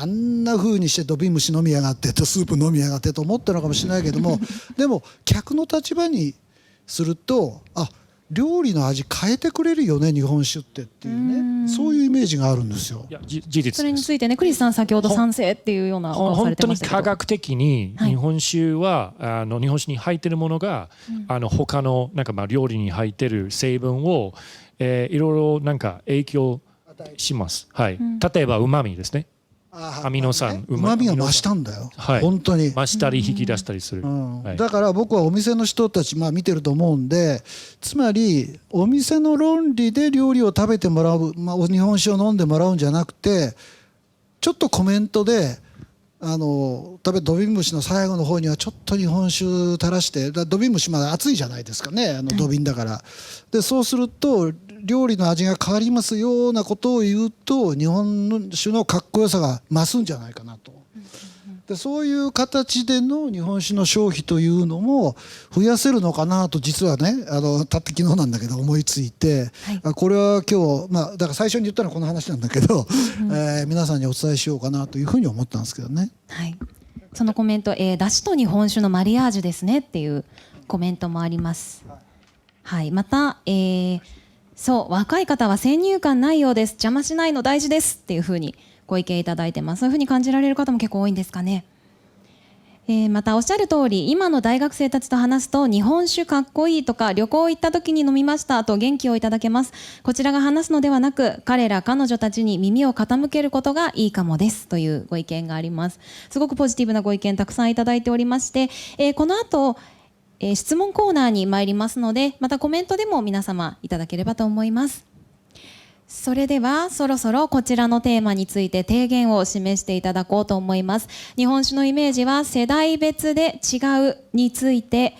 あんな風にして土瓶蒸し飲みやがってとスープ飲みやがってと思ったのかもしれないけどもでも客の立場にすると、料理の味変えてくれるよね日本酒っていうね、そういうイメージがあるんですよ。いや事実です。それについてね、クリスさん先ほど賛成っていうようなお顔されてましたけど、本当に科学的に日本酒は、日本酒に入ってるものが、他の料理に入ってる成分を、いろいろ影響します。例えば旨味ですね。アミノ酸、うまみが増したんだよ、本当に増したり引き出したりする、だから僕はお店の人たち見てると思うんで、つまりお店の論理で料理を食べてもらう、日本酒を飲んでもらうんじゃなくて、ちょっとコメントで土瓶蒸しの最後の方にはちょっと日本酒垂らして、土瓶蒸しまだ熱いじゃないですかね、土瓶だから。でそうすると料理の味が変わりますようなことを言うと、日本酒のかっこよさが増すんじゃないかなと。でそういう形での日本酒の消費というのも増やせるのかなと実はねたった昨日なんだけど思いついて、これは今日、だから最初に言ったのはこの話なんだけど、皆さんにお伝えしようかなというふうに思ったんですけどね。はい、そのコメント、だしと日本酒のマリアージュですねっていうコメントもあります。はい、また、そう若い方は先入観ないようです、邪魔しないの大事ですっていうふうにご意見いただいてます。そういうふうに感じられる方も結構多いんですかね。またおっしゃる通り、今の大学生たちと話すと日本酒かっこいいとか旅行行った時に飲みましたと元気をいただけます。こちらが話すのではなく彼ら彼女たちに耳を傾けることがいいかもですというご意見があります。すごくポジティブなご意見たくさんいただいておりまして、この後、質問コーナーに参りますので、またコメントでも皆様いただければと思います。それではそろそろこちらのテーマについて提言を示していただこうと思います。日本酒のイメージは世代別で違うについて、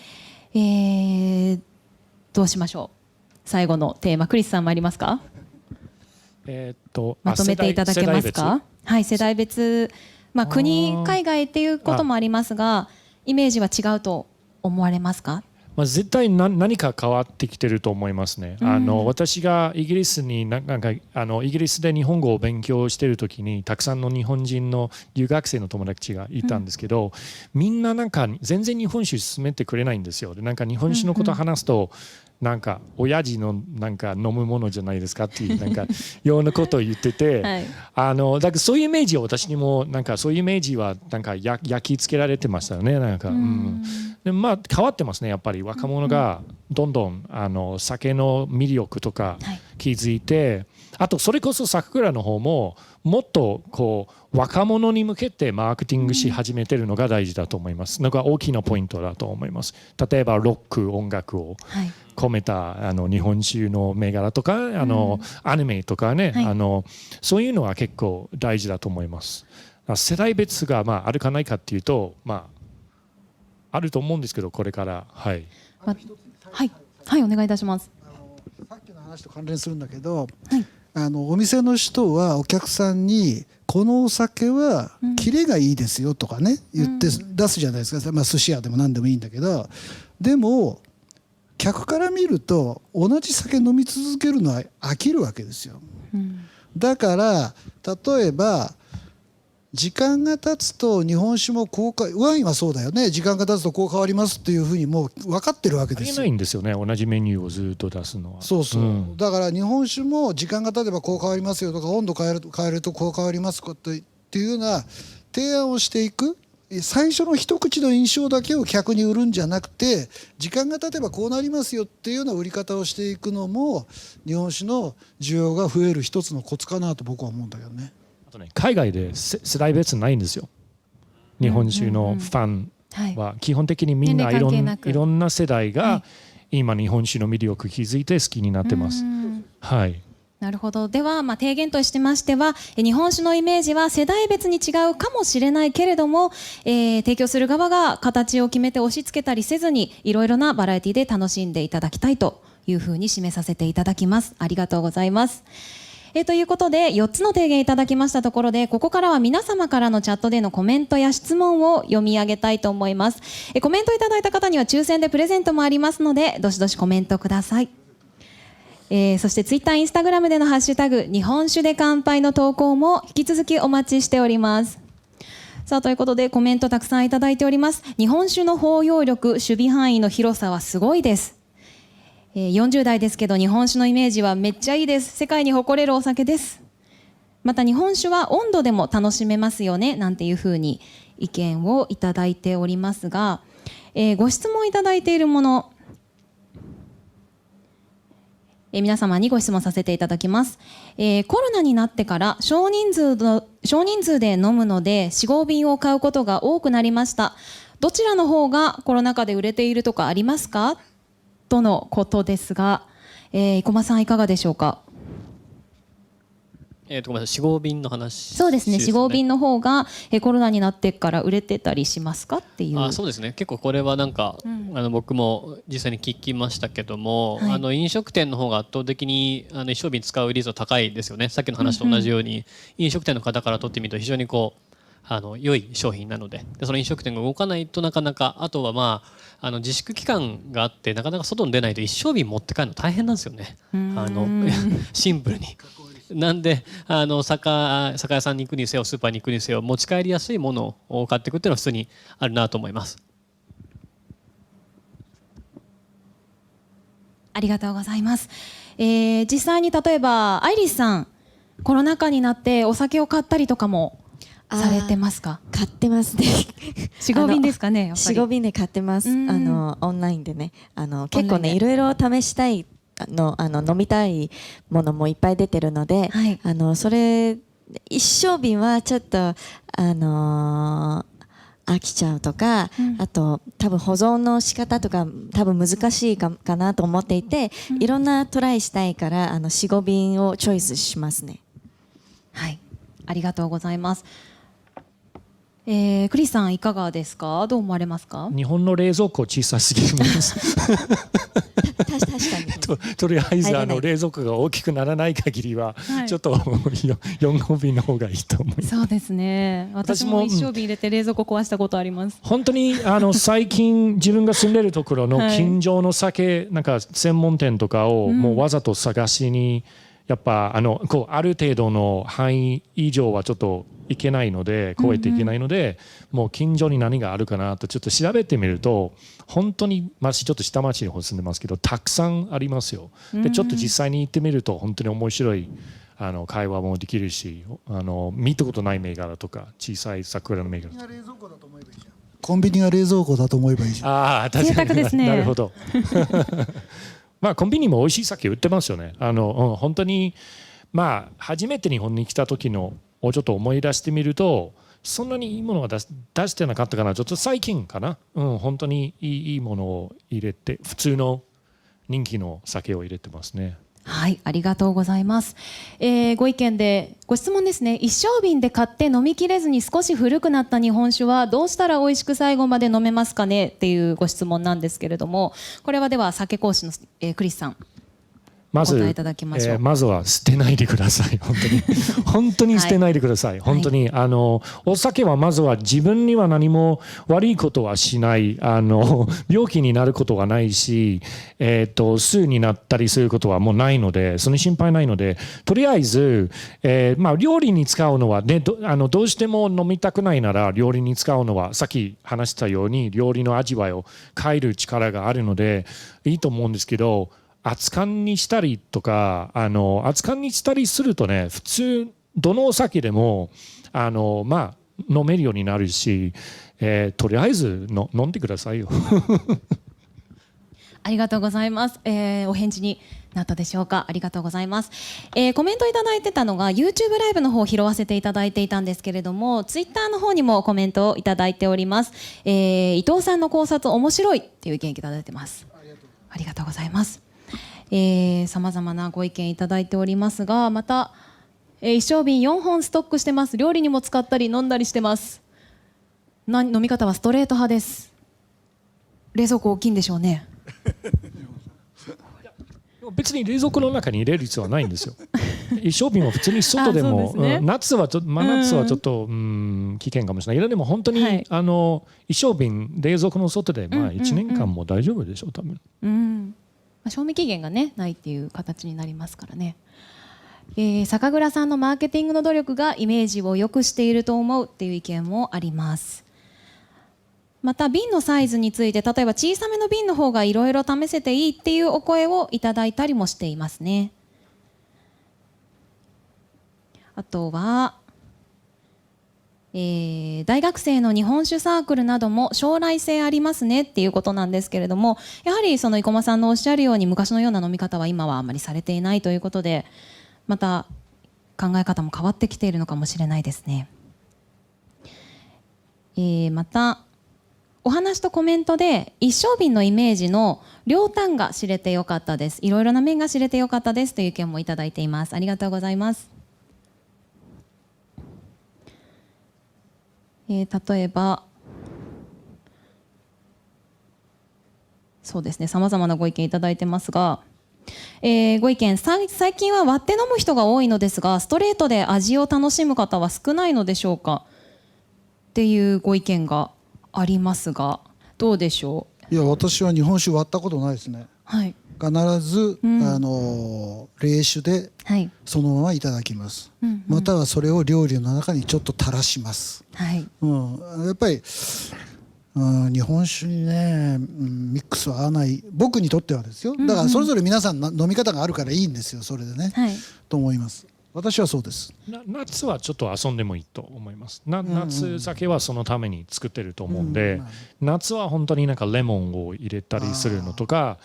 どうしましょう。最後のテーマ、クリスさん参りますか。まとめていただけますか。はい、世代別、国海外っていうこともありますが、イメージは違うと思われますか。絶対何か変わってきてると思いますね。私がイギリスにイギリスで日本語を勉強している時にたくさんの日本人の留学生の友達がいたんですけど、みんな全然日本酒勧めてくれないんですよ。で日本酒のことを話すと親父の飲むものじゃないですかっていうようなことを言ってて、はい、だからそういうイメージは私にもそういうイメージは焼き付けられてましたよね。で変わってますね。やっぱり若者がどんどん酒の魅力とか気づいて、あとそれこそ桜の方ももっと若者に向けてマーケティングし始めてるのが大事だと思います。大きなポイントだと思います。例えばロック音楽を込めた日本酒の銘柄とかアニメとかね、そういうのは結構大事だと思います。世代別があるかないかっていうとあると思うんですけど、これからはい、はい、お願いいたします。さっきの話と関連するんだけど、お店の人はお客さんにこのお酒はキレがいいですよとかね言って出すじゃないですか。寿司屋でも何でもいいんだけど、でも客から見ると同じ酒飲み続けるのは飽きるわけですよ。だから例えば時間が経つと日本酒もワインはそうだよね。時間が経つとこう変わりますっていうふうにもう分かってるわけですよ。ありえないんですよね、同じメニューをずっと出すのは。そう、だから日本酒も時間が経てばこう変わりますよとか、温度変えるとこう変わりますっていうような提案をしていく。最初の一口の印象だけを客に売るんじゃなくて、時間が経てばこうなりますよっていうような売り方をしていくのも日本酒の需要が増える一つのコツかなと僕は思うんだけどね。海外で世代別ないんですよ。日本酒のファンは基本的にみんないろんな世代が今日本酒の魅力気づいて好きになってます。はい。なるほど。では、提言としましては、日本酒のイメージは世代別に違うかもしれないけれども、提供する側が形を決めて押し付けたりせずに、いろいろなバラエティで楽しんでいただきたいというふうに締めさせていただきます。ありがとうございます。ということで4つの提言いただきましたところで、ここからは皆様からのチャットでのコメントや質問を読み上げたいと思います。コメントいただいた方には抽選でプレゼントもありますので、どしどしコメントください。そしてツイッター、インスタグラムでのハッシュタグ日本酒で乾杯の投稿も引き続きお待ちしております。さあ、ということでコメントたくさんいただいております。日本酒の包容力、守備範囲の広さはすごいです。40代ですけど日本酒のイメージはめっちゃいいです。世界に誇れるお酒です。また日本酒は温度でも楽しめますよね、なんていうふうに意見をいただいておりますが、ご質問いただいているもの、皆様にご質問させていただきます。コロナになってから少人数で飲むので 4,5 瓶を買うことが多くなりました。どちらの方がコロナ禍で売れているとかありますかとのことですが、生駒さんいかがでしょうか。ごめんなさい、4、5便の話。そうですね、4、5便の方がコロナになってから売れてたりしますかっていう。そうですね、結構これは僕も実際に聞きましたけども、はい、飲食店の方が圧倒的に一升瓶使う率は高いですよね。さっきの話と同じように、飲食店の方からとってみると非常に良い商品なので、その飲食店が動かないとなかなか、あとは自粛期間があってなかなか外に出ないと一升瓶持って帰るの大変なんですよね。シンプルに。なんで酒屋さんに行くにせよスーパーに行くにせよ持ち帰りやすいものを買っていくっていうのは普通にあるなと思います。ありがとうございます。実際に例えばアイリスさん、コロナ禍になってお酒を買ったりとかもされてますか？買ってますね。4、5瓶ですかね。4、5瓶で買ってます。オンラインでね、結構ねいろいろ試したい飲みたいものもいっぱい出てるので、はい、それ一升瓶はちょっと飽きちゃうとか、あと多分保存の仕方とか多分難しいかなと思っていて、いろんなトライしたいから4、5瓶をチョイスしますね。はい、ありがとうございます。クリスさんいかがですか？どう思われますか？日本の冷蔵庫小さすぎるんです。確かにとりあえず冷蔵庫が大きくならない限りは、ちょっと4、5瓶の方がいいと思います。そうですね。私も一升瓶入れて冷蔵庫壊したことあります。本当に最近自分が住んでるところの近所の酒なんか専門店とかをもうわざと探しに、やっぱある程度の範囲以上はちょっといけないので超えていけないので、もう近所に何があるかなとちょっと調べてみると、本当にちょっと下町に住んでますけどたくさんありますよ。でちょっと実際に行ってみると本当に面白い会話もできるし、見たことない銘柄とか小さい桜の銘柄とか。コンビニが冷蔵庫だと思えばいいじゃん。ああ、確かに。ですね。なるほど。コンビニも美味しい酒売ってますよね。本当に初めて日本に来た時のをちょっと思い出してみると、そんなにいいものは出してなかったかな。ちょっと最近かな。本当にいいものを入れて、普通の人気の酒を入れてますね。はい、ありがとうございます。ご意見でご質問ですね。一升瓶で買って飲みきれずに少し古くなった日本酒はどうしたら美味しく最後まで飲めますかねっていうご質問なんですけれども、これはでは酒講師の、クリスさんお答えいただきましょう。まずは捨てないでください。本当に本当に捨てないでください。はい、本当にお酒はまずは自分には何も悪いことはしない、病気になることはないし、数になったりすることはもうないので、その心配ないので、とりあえず、料理に使うのはね、どうしても飲みたくないなら料理に使うのはさっき話したように料理の味わいを変える力があるのでいいと思うんですけど。熱燗にしたりとか熱燗にしたりするとね、普通どのお酒でも飲めるようになるし、とりあえず飲んでくださいよ。ありがとうございます。お返事になったでしょうか。ありがとうございます。コメントいただいてたのが YouTube ライブの方を拾わせていただいていたんですけれども、Twitter の方にもコメントをいただいております。伊藤さんの考察面白いっていう意見いただいてます。ありがとうございます。さまざまなご意見いただいておりますが、また、一升瓶4本ストックしてます。料理にも使ったり飲んだりしてます。飲み方はストレート派です。冷蔵庫大きいんでしょうね。別に冷蔵庫の中に入れる必要はないんですよ。一升瓶は普通に外でも、真夏はちょっと危険かもしれない。でも本当に、一升瓶冷蔵庫の外で1年間も大丈夫でしょう、多分。賞味期限がねないっていう形になりますからね。酒蔵さんのマーケティングの努力がイメージを良くしていると思うっていう意見もあります。また瓶のサイズについて、例えば小さめの瓶の方がいろいろ試せていいっていうお声をいただいたりもしていますね。あとは大学生の日本酒サークルなども将来性ありますねっていうことなんですけれども、やはりその生駒さんのおっしゃるように昔のような飲み方は今はあまりされていないということで、また考え方も変わってきているのかもしれないですね。またお話とコメントで一升瓶のイメージの両端が知れてよかったです、いろいろな面が知れてよかったですという意見もいただいています。ありがとうございます。例えばそうですね、さまざまなご意見いただいてますが、ご意見、最近は割って飲む人が多いのですが、ストレートで味を楽しむ方は少ないのでしょうか。っていうご意見がありますが、どうでしょう。いや私は日本酒割ったことないですね。はい。必ず、冷酒ではい。そのままいただきます、うんうんまたはそれを料理の中にちょっと垂らします、はい。やっぱり、日本酒にね、ミックスは合わない僕にとってはですよ。だからそれぞれ皆さん飲み方があるからいいんですよそれでね、はい。と思います。私はそうです。夏はちょっと遊んでもいいと思います。夏酒はそのために作ってると思うんで、夏は本当になんかレモンを入れたりするのとか、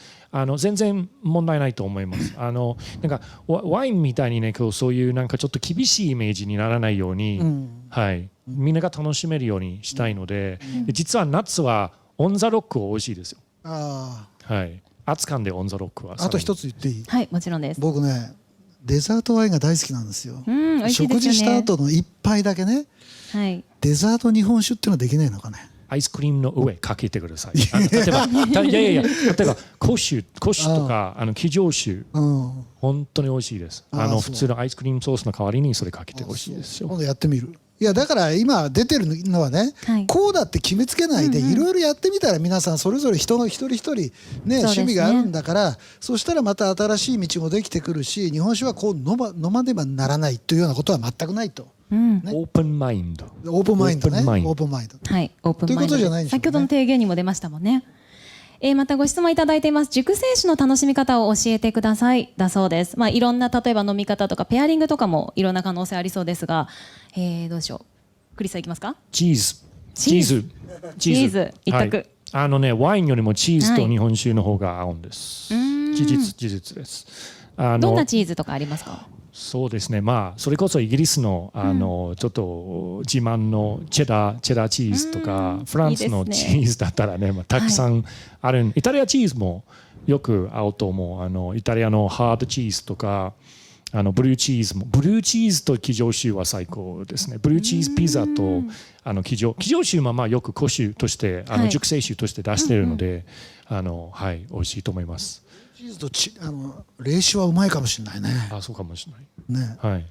全然問題ないと思います。なんかワインみたいにね、そういうなんかちょっと厳しいイメージにならないように、はい、みんなが楽しめるようにしたいので、実は夏はオンザロックは美味しいですよ。はい、熱燗でオンザロックは。あと一つ言っていい？はい、もちろんです。僕ね、デザートワインが大好きなんですよ。美味しいですよね。食事した後の一杯だけね、はい。デザート日本酒っていうのはできないのかね。アイスクリームの上かけてください。例えば、例えば古酒とか貴上酒、本当に美味しいです。普通のアイスクリームソースの代わりにそれかけて美味しいですよ。今度やってみる。いやだから今出てるのはね、はい、こうだって決めつけないでいろいろやってみたら皆さんそれぞれ人の一人一人ね趣味があるんだから、そしたらまた新しい道もできてくるし、日本酒はこう飲まねばならないというようなことは全くないと。オープンマインド。オープンマインドね。オープンマインド。はい、オープンマインド。ということじゃないんでしょうね。先ほどの提言にも出ましたもんね。またご質問いただいています。熟成酒の楽しみ方を教えてくださいだそうです。いろんな例えば飲み方とかペアリングとかもいろんな可能性ありそうですが、どうでしょう。クリスさんいきますか。チーズ一択、はい、ワインよりもチーズと日本酒の方が合うんです、事実です。どんなチーズとかありますか。そうですね、それこそイギリスの、ちょっと自慢のチェダーチーズとか、フランスのチーズだったらね、たくさんある、イタリアチーズもよく合うと思う。イタリアのハードチーズとかブルーチーズと貴上酒は最高ですね。ブルーチーズピザと貴上酒はよく古酒として熟成酒として出しているので、はい、美味しいと思います。チーズと冷酒はうまいかもしれないね。そうかもしれないね。はい。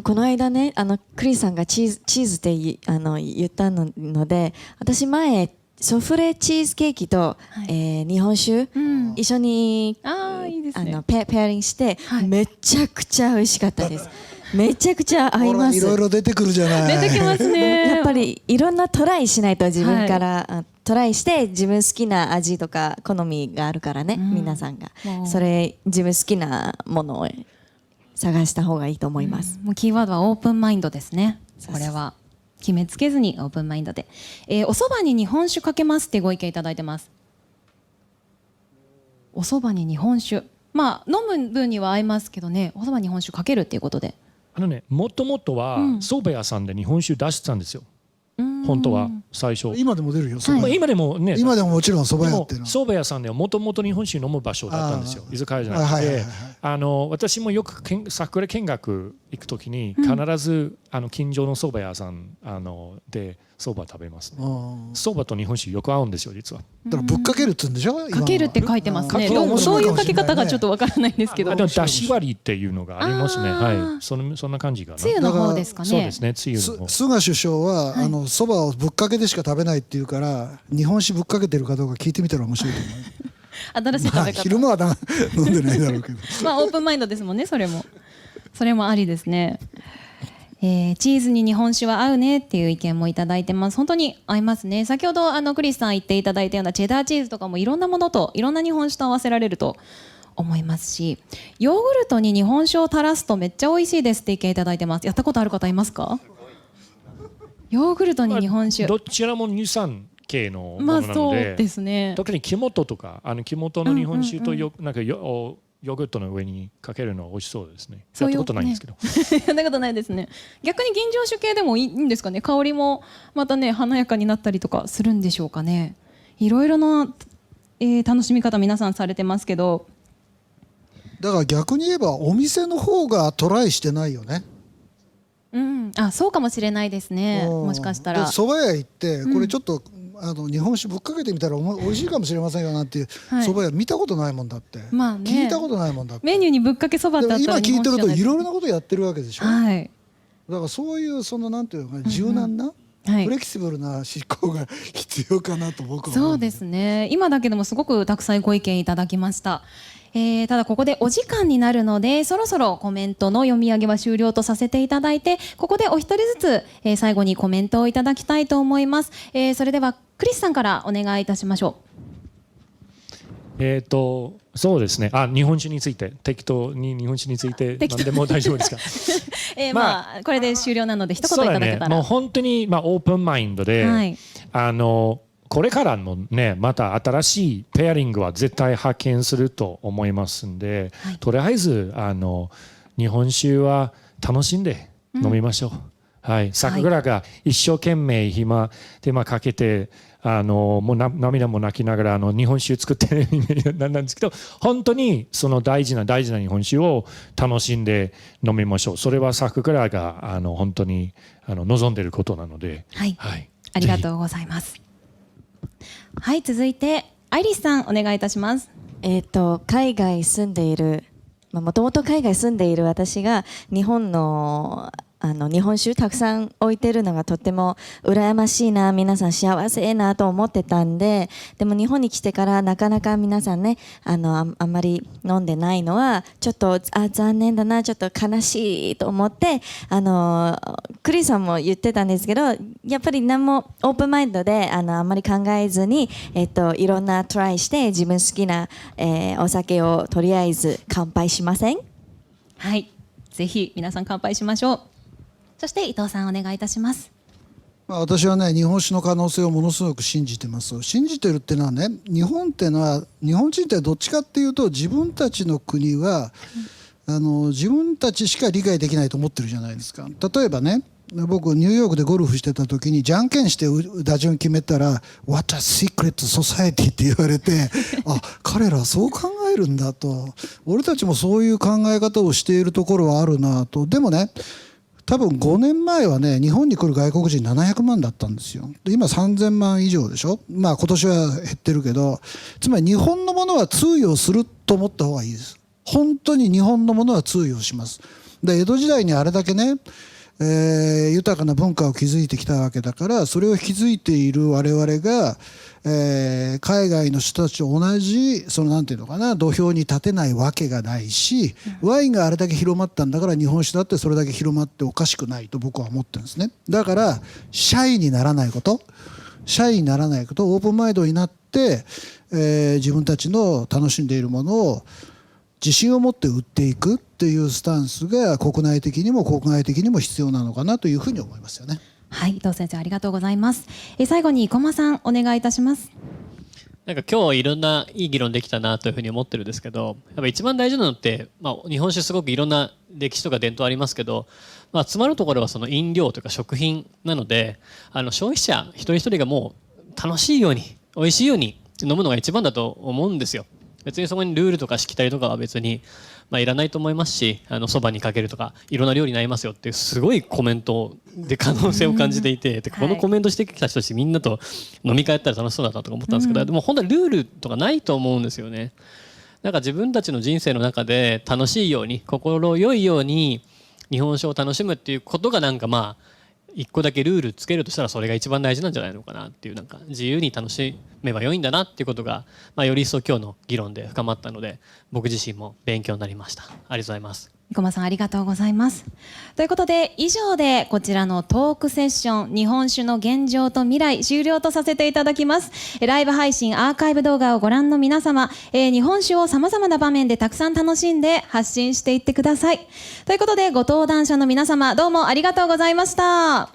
この間ね、クリスさんがチーズって言ったので、私前ソフレチーズケーキと、日本酒、一緒にいいですね、ペアリングして、めちゃくちゃ美味しかったです。めちゃくちゃ合います。いろいろ出てくるじゃない。出てきますね。やっぱりいろんなトライしないと自分から、トライして自分好きな味とか好みがあるからね、皆さんがそれ自分好きなものを探した方がいいと思います。もうキーワードはオープンマインドですね。これは決めつけずにオープンマインドで、お蕎麦に日本酒かけますってご意見いただいてます。お蕎麦に日本酒、飲む分には合いますけどね、お蕎麦に日本酒かけるっていうことで、もともとは蕎麦屋さんで日本酒出してたんですよ。本当は最初。今でも出るよ。今でもね。今でももちろん蕎麦屋っていうのは。蕎麦屋さんではもともと日本酒飲む場所だったんですよ。居酒屋じゃなくて、私もよく桜見学行くときに必ず近所の蕎麦屋さんで蕎麦食べますね。蕎麦と日本酒よく合うんですよ実は。だからぶっかけるって言うんでしょ。かけるって書いてますね。そういうかけ方がちょっとわからないんですけど。でもだし割りっていうのがありますね。はい。そんな感じかな。つゆの方ですかね。そうですね。つゆの方。菅首相は蕎麦をぶっかけでしか食べないっていうから日本酒ぶっかけてるかどうか聞いてみたら面白いと思う。新しい食べ方。昼間は飲んでないだろうけど。オープンマインドですもんね。それもありですね。チーズに日本酒は合うねっていう意見もいただいてます。本当に合いますね。先ほどクリスさん言っていただいたようなチェダーチーズとかもいろんなものといろんな日本酒と合わせられると思いますし、ヨーグルトに日本酒を垂らすとめっちゃ美味しいですって意見いただいてます。やったことある方いますか？ヨーグルトに日本酒、どちらも乳酸系のものなので、そうですね。特に木本とか木本の日本酒となんかヨーグルトの上にかけるのは美味しそうですね。やったことないんですけど。やったことないですね。逆に吟醸酒系でもいいんですかね。香りもまたね華やかになったりとかするんでしょうかね。いろいろな、楽しみ方皆さんされてますけど。だから逆に言えばお店の方がトライしてないよね。そうかもしれないですね。もしかしたら。蕎麦屋行ってこれちょっと日本酒ぶっかけてみたら美味しいかもしれませんよなんていう蕎麦屋見たことないもんだって。聞いたことないもんだって。メニューにぶっかけ蕎麦ってあったら今聞いてるといろいろなことやってるわけでしょ。はい。だからそういうなんていうのか柔軟なはいフレキシブルな思考が必要かなと僕は思そうですね。今だけでもすごくたくさんご意見いただきました。ただここでお時間になるので、そろそろコメントの読み上げは終了とさせていただいて、ここでお一人ずつ、最後にコメントをいただきたいと思います。それではクリスさんからお願いいたしましょそうですね。日本酒について、適当に日本酒について何でも大丈夫ですか。う。これで終了なので一言いただけたら。もう本当にオープンマインドで、はい、これからのね、また新しいペアリングは絶対発見すると思いますんで、はい、とりあえず日本酒は楽しんで飲みましょう。はい、酒蔵が一生懸命手間かけてもう涙も泣きながら日本酒作ってるなんですけど、本当にその大事な日本酒を楽しんで飲みましょう。それは酒蔵が本当に望んでいることなので、はい、はい、ありがとうございます。はい、続いてアイリスさんお願いいたします。海外住んでいる、もともと海外住んでいる私が日本の日本酒たくさん置いてるのがとっても羨ましいな、皆さん幸せなと思ってたんで、でも日本に来てからなかなか皆さんねあんまり飲んでないのはちょっと残念だな、ちょっと悲しいと思って、クリスさんも言ってたんですけど、やっぱり何もオープンマインドであんまり考えずに、いろんなトライして自分好きな、お酒をとりあえず乾杯しません？はい、ぜひ皆さん乾杯しましょう。そして伊藤さんお願いいたします。私はね、日本酒の可能性をものすごく信じてます。信じてるっていうのはね、日本人ってどっちかっていうと自分たちの国は、自分たちしか理解できないと思ってるじゃないですか。例えばね、僕ニューヨークでゴルフしてた時にじゃんけんして打順決めたら「What a secret society」って言われて彼らはそう考えるんだと、俺たちもそういう考え方をしているところはあるなと。でもね、多分5年前はね、日本に来る外国人700万だったんですよ。で今3000万以上でしょ。今年は減ってるけど、つまり日本のものは通用すると思った方がいいです。本当に日本のものは通用します。で江戸時代にあれだけね、豊かな文化を築いてきたわけだから、それを引き継いでいる我々が、海外の人たちと同じなんていうのかな、土俵に立てないわけがないし、ワインがあれだけ広まったんだから日本酒だってそれだけ広まっておかしくないと僕は思ってるんですね。だからシャイにならないこと、オープンマインドになって、自分たちの楽しんでいるものを自信を持って売っていくっていうスタンスが国内的にも国外的にも必要なのかなというふうに思いますよね。はい、伊藤先生ありがとうございます。最後に生駒さんお願いいたします。なんか今日いろんないい議論できたなというふうに思ってるんですけど、やっぱ一番大事なのって、日本酒すごくいろんな歴史とか伝統ありますけど、詰まるところはその飲料というか食品なので、消費者一人一人がもう楽しいように美味しいように飲むのが一番だと思うんですよ。別にそこにルールとかしきたりとかは別にいらないと思いますし、そばにかけるとかいろんな料理になりますよっていうすごいコメントで可能性を感じていて、このコメントしてきた人たちみんなと飲み会やったら楽しそうだなとか思ったんですけど、でも本当はルールとかないと思うんですよね。なんか自分たちの人生の中で楽しいように心よいように日本酒を楽しむっていうことがなんか一個だけルールつけるとしたらそれが一番大事なんじゃないのかなっていう、なんか自由に楽しめば良いんだなっていうことが、より一層今日の議論で深まったので、僕自身も勉強になりました。ありがとうございます。生駒さんありがとうございます。ということで以上でこちらのトークセッション日本酒の現状と未来終了とさせていただきます。ライブ配信アーカイブ動画をご覧の皆様、日本酒をさまざまな場面でたくさん楽しんで発信していってください。ということでご登壇者の皆様どうもありがとうございました。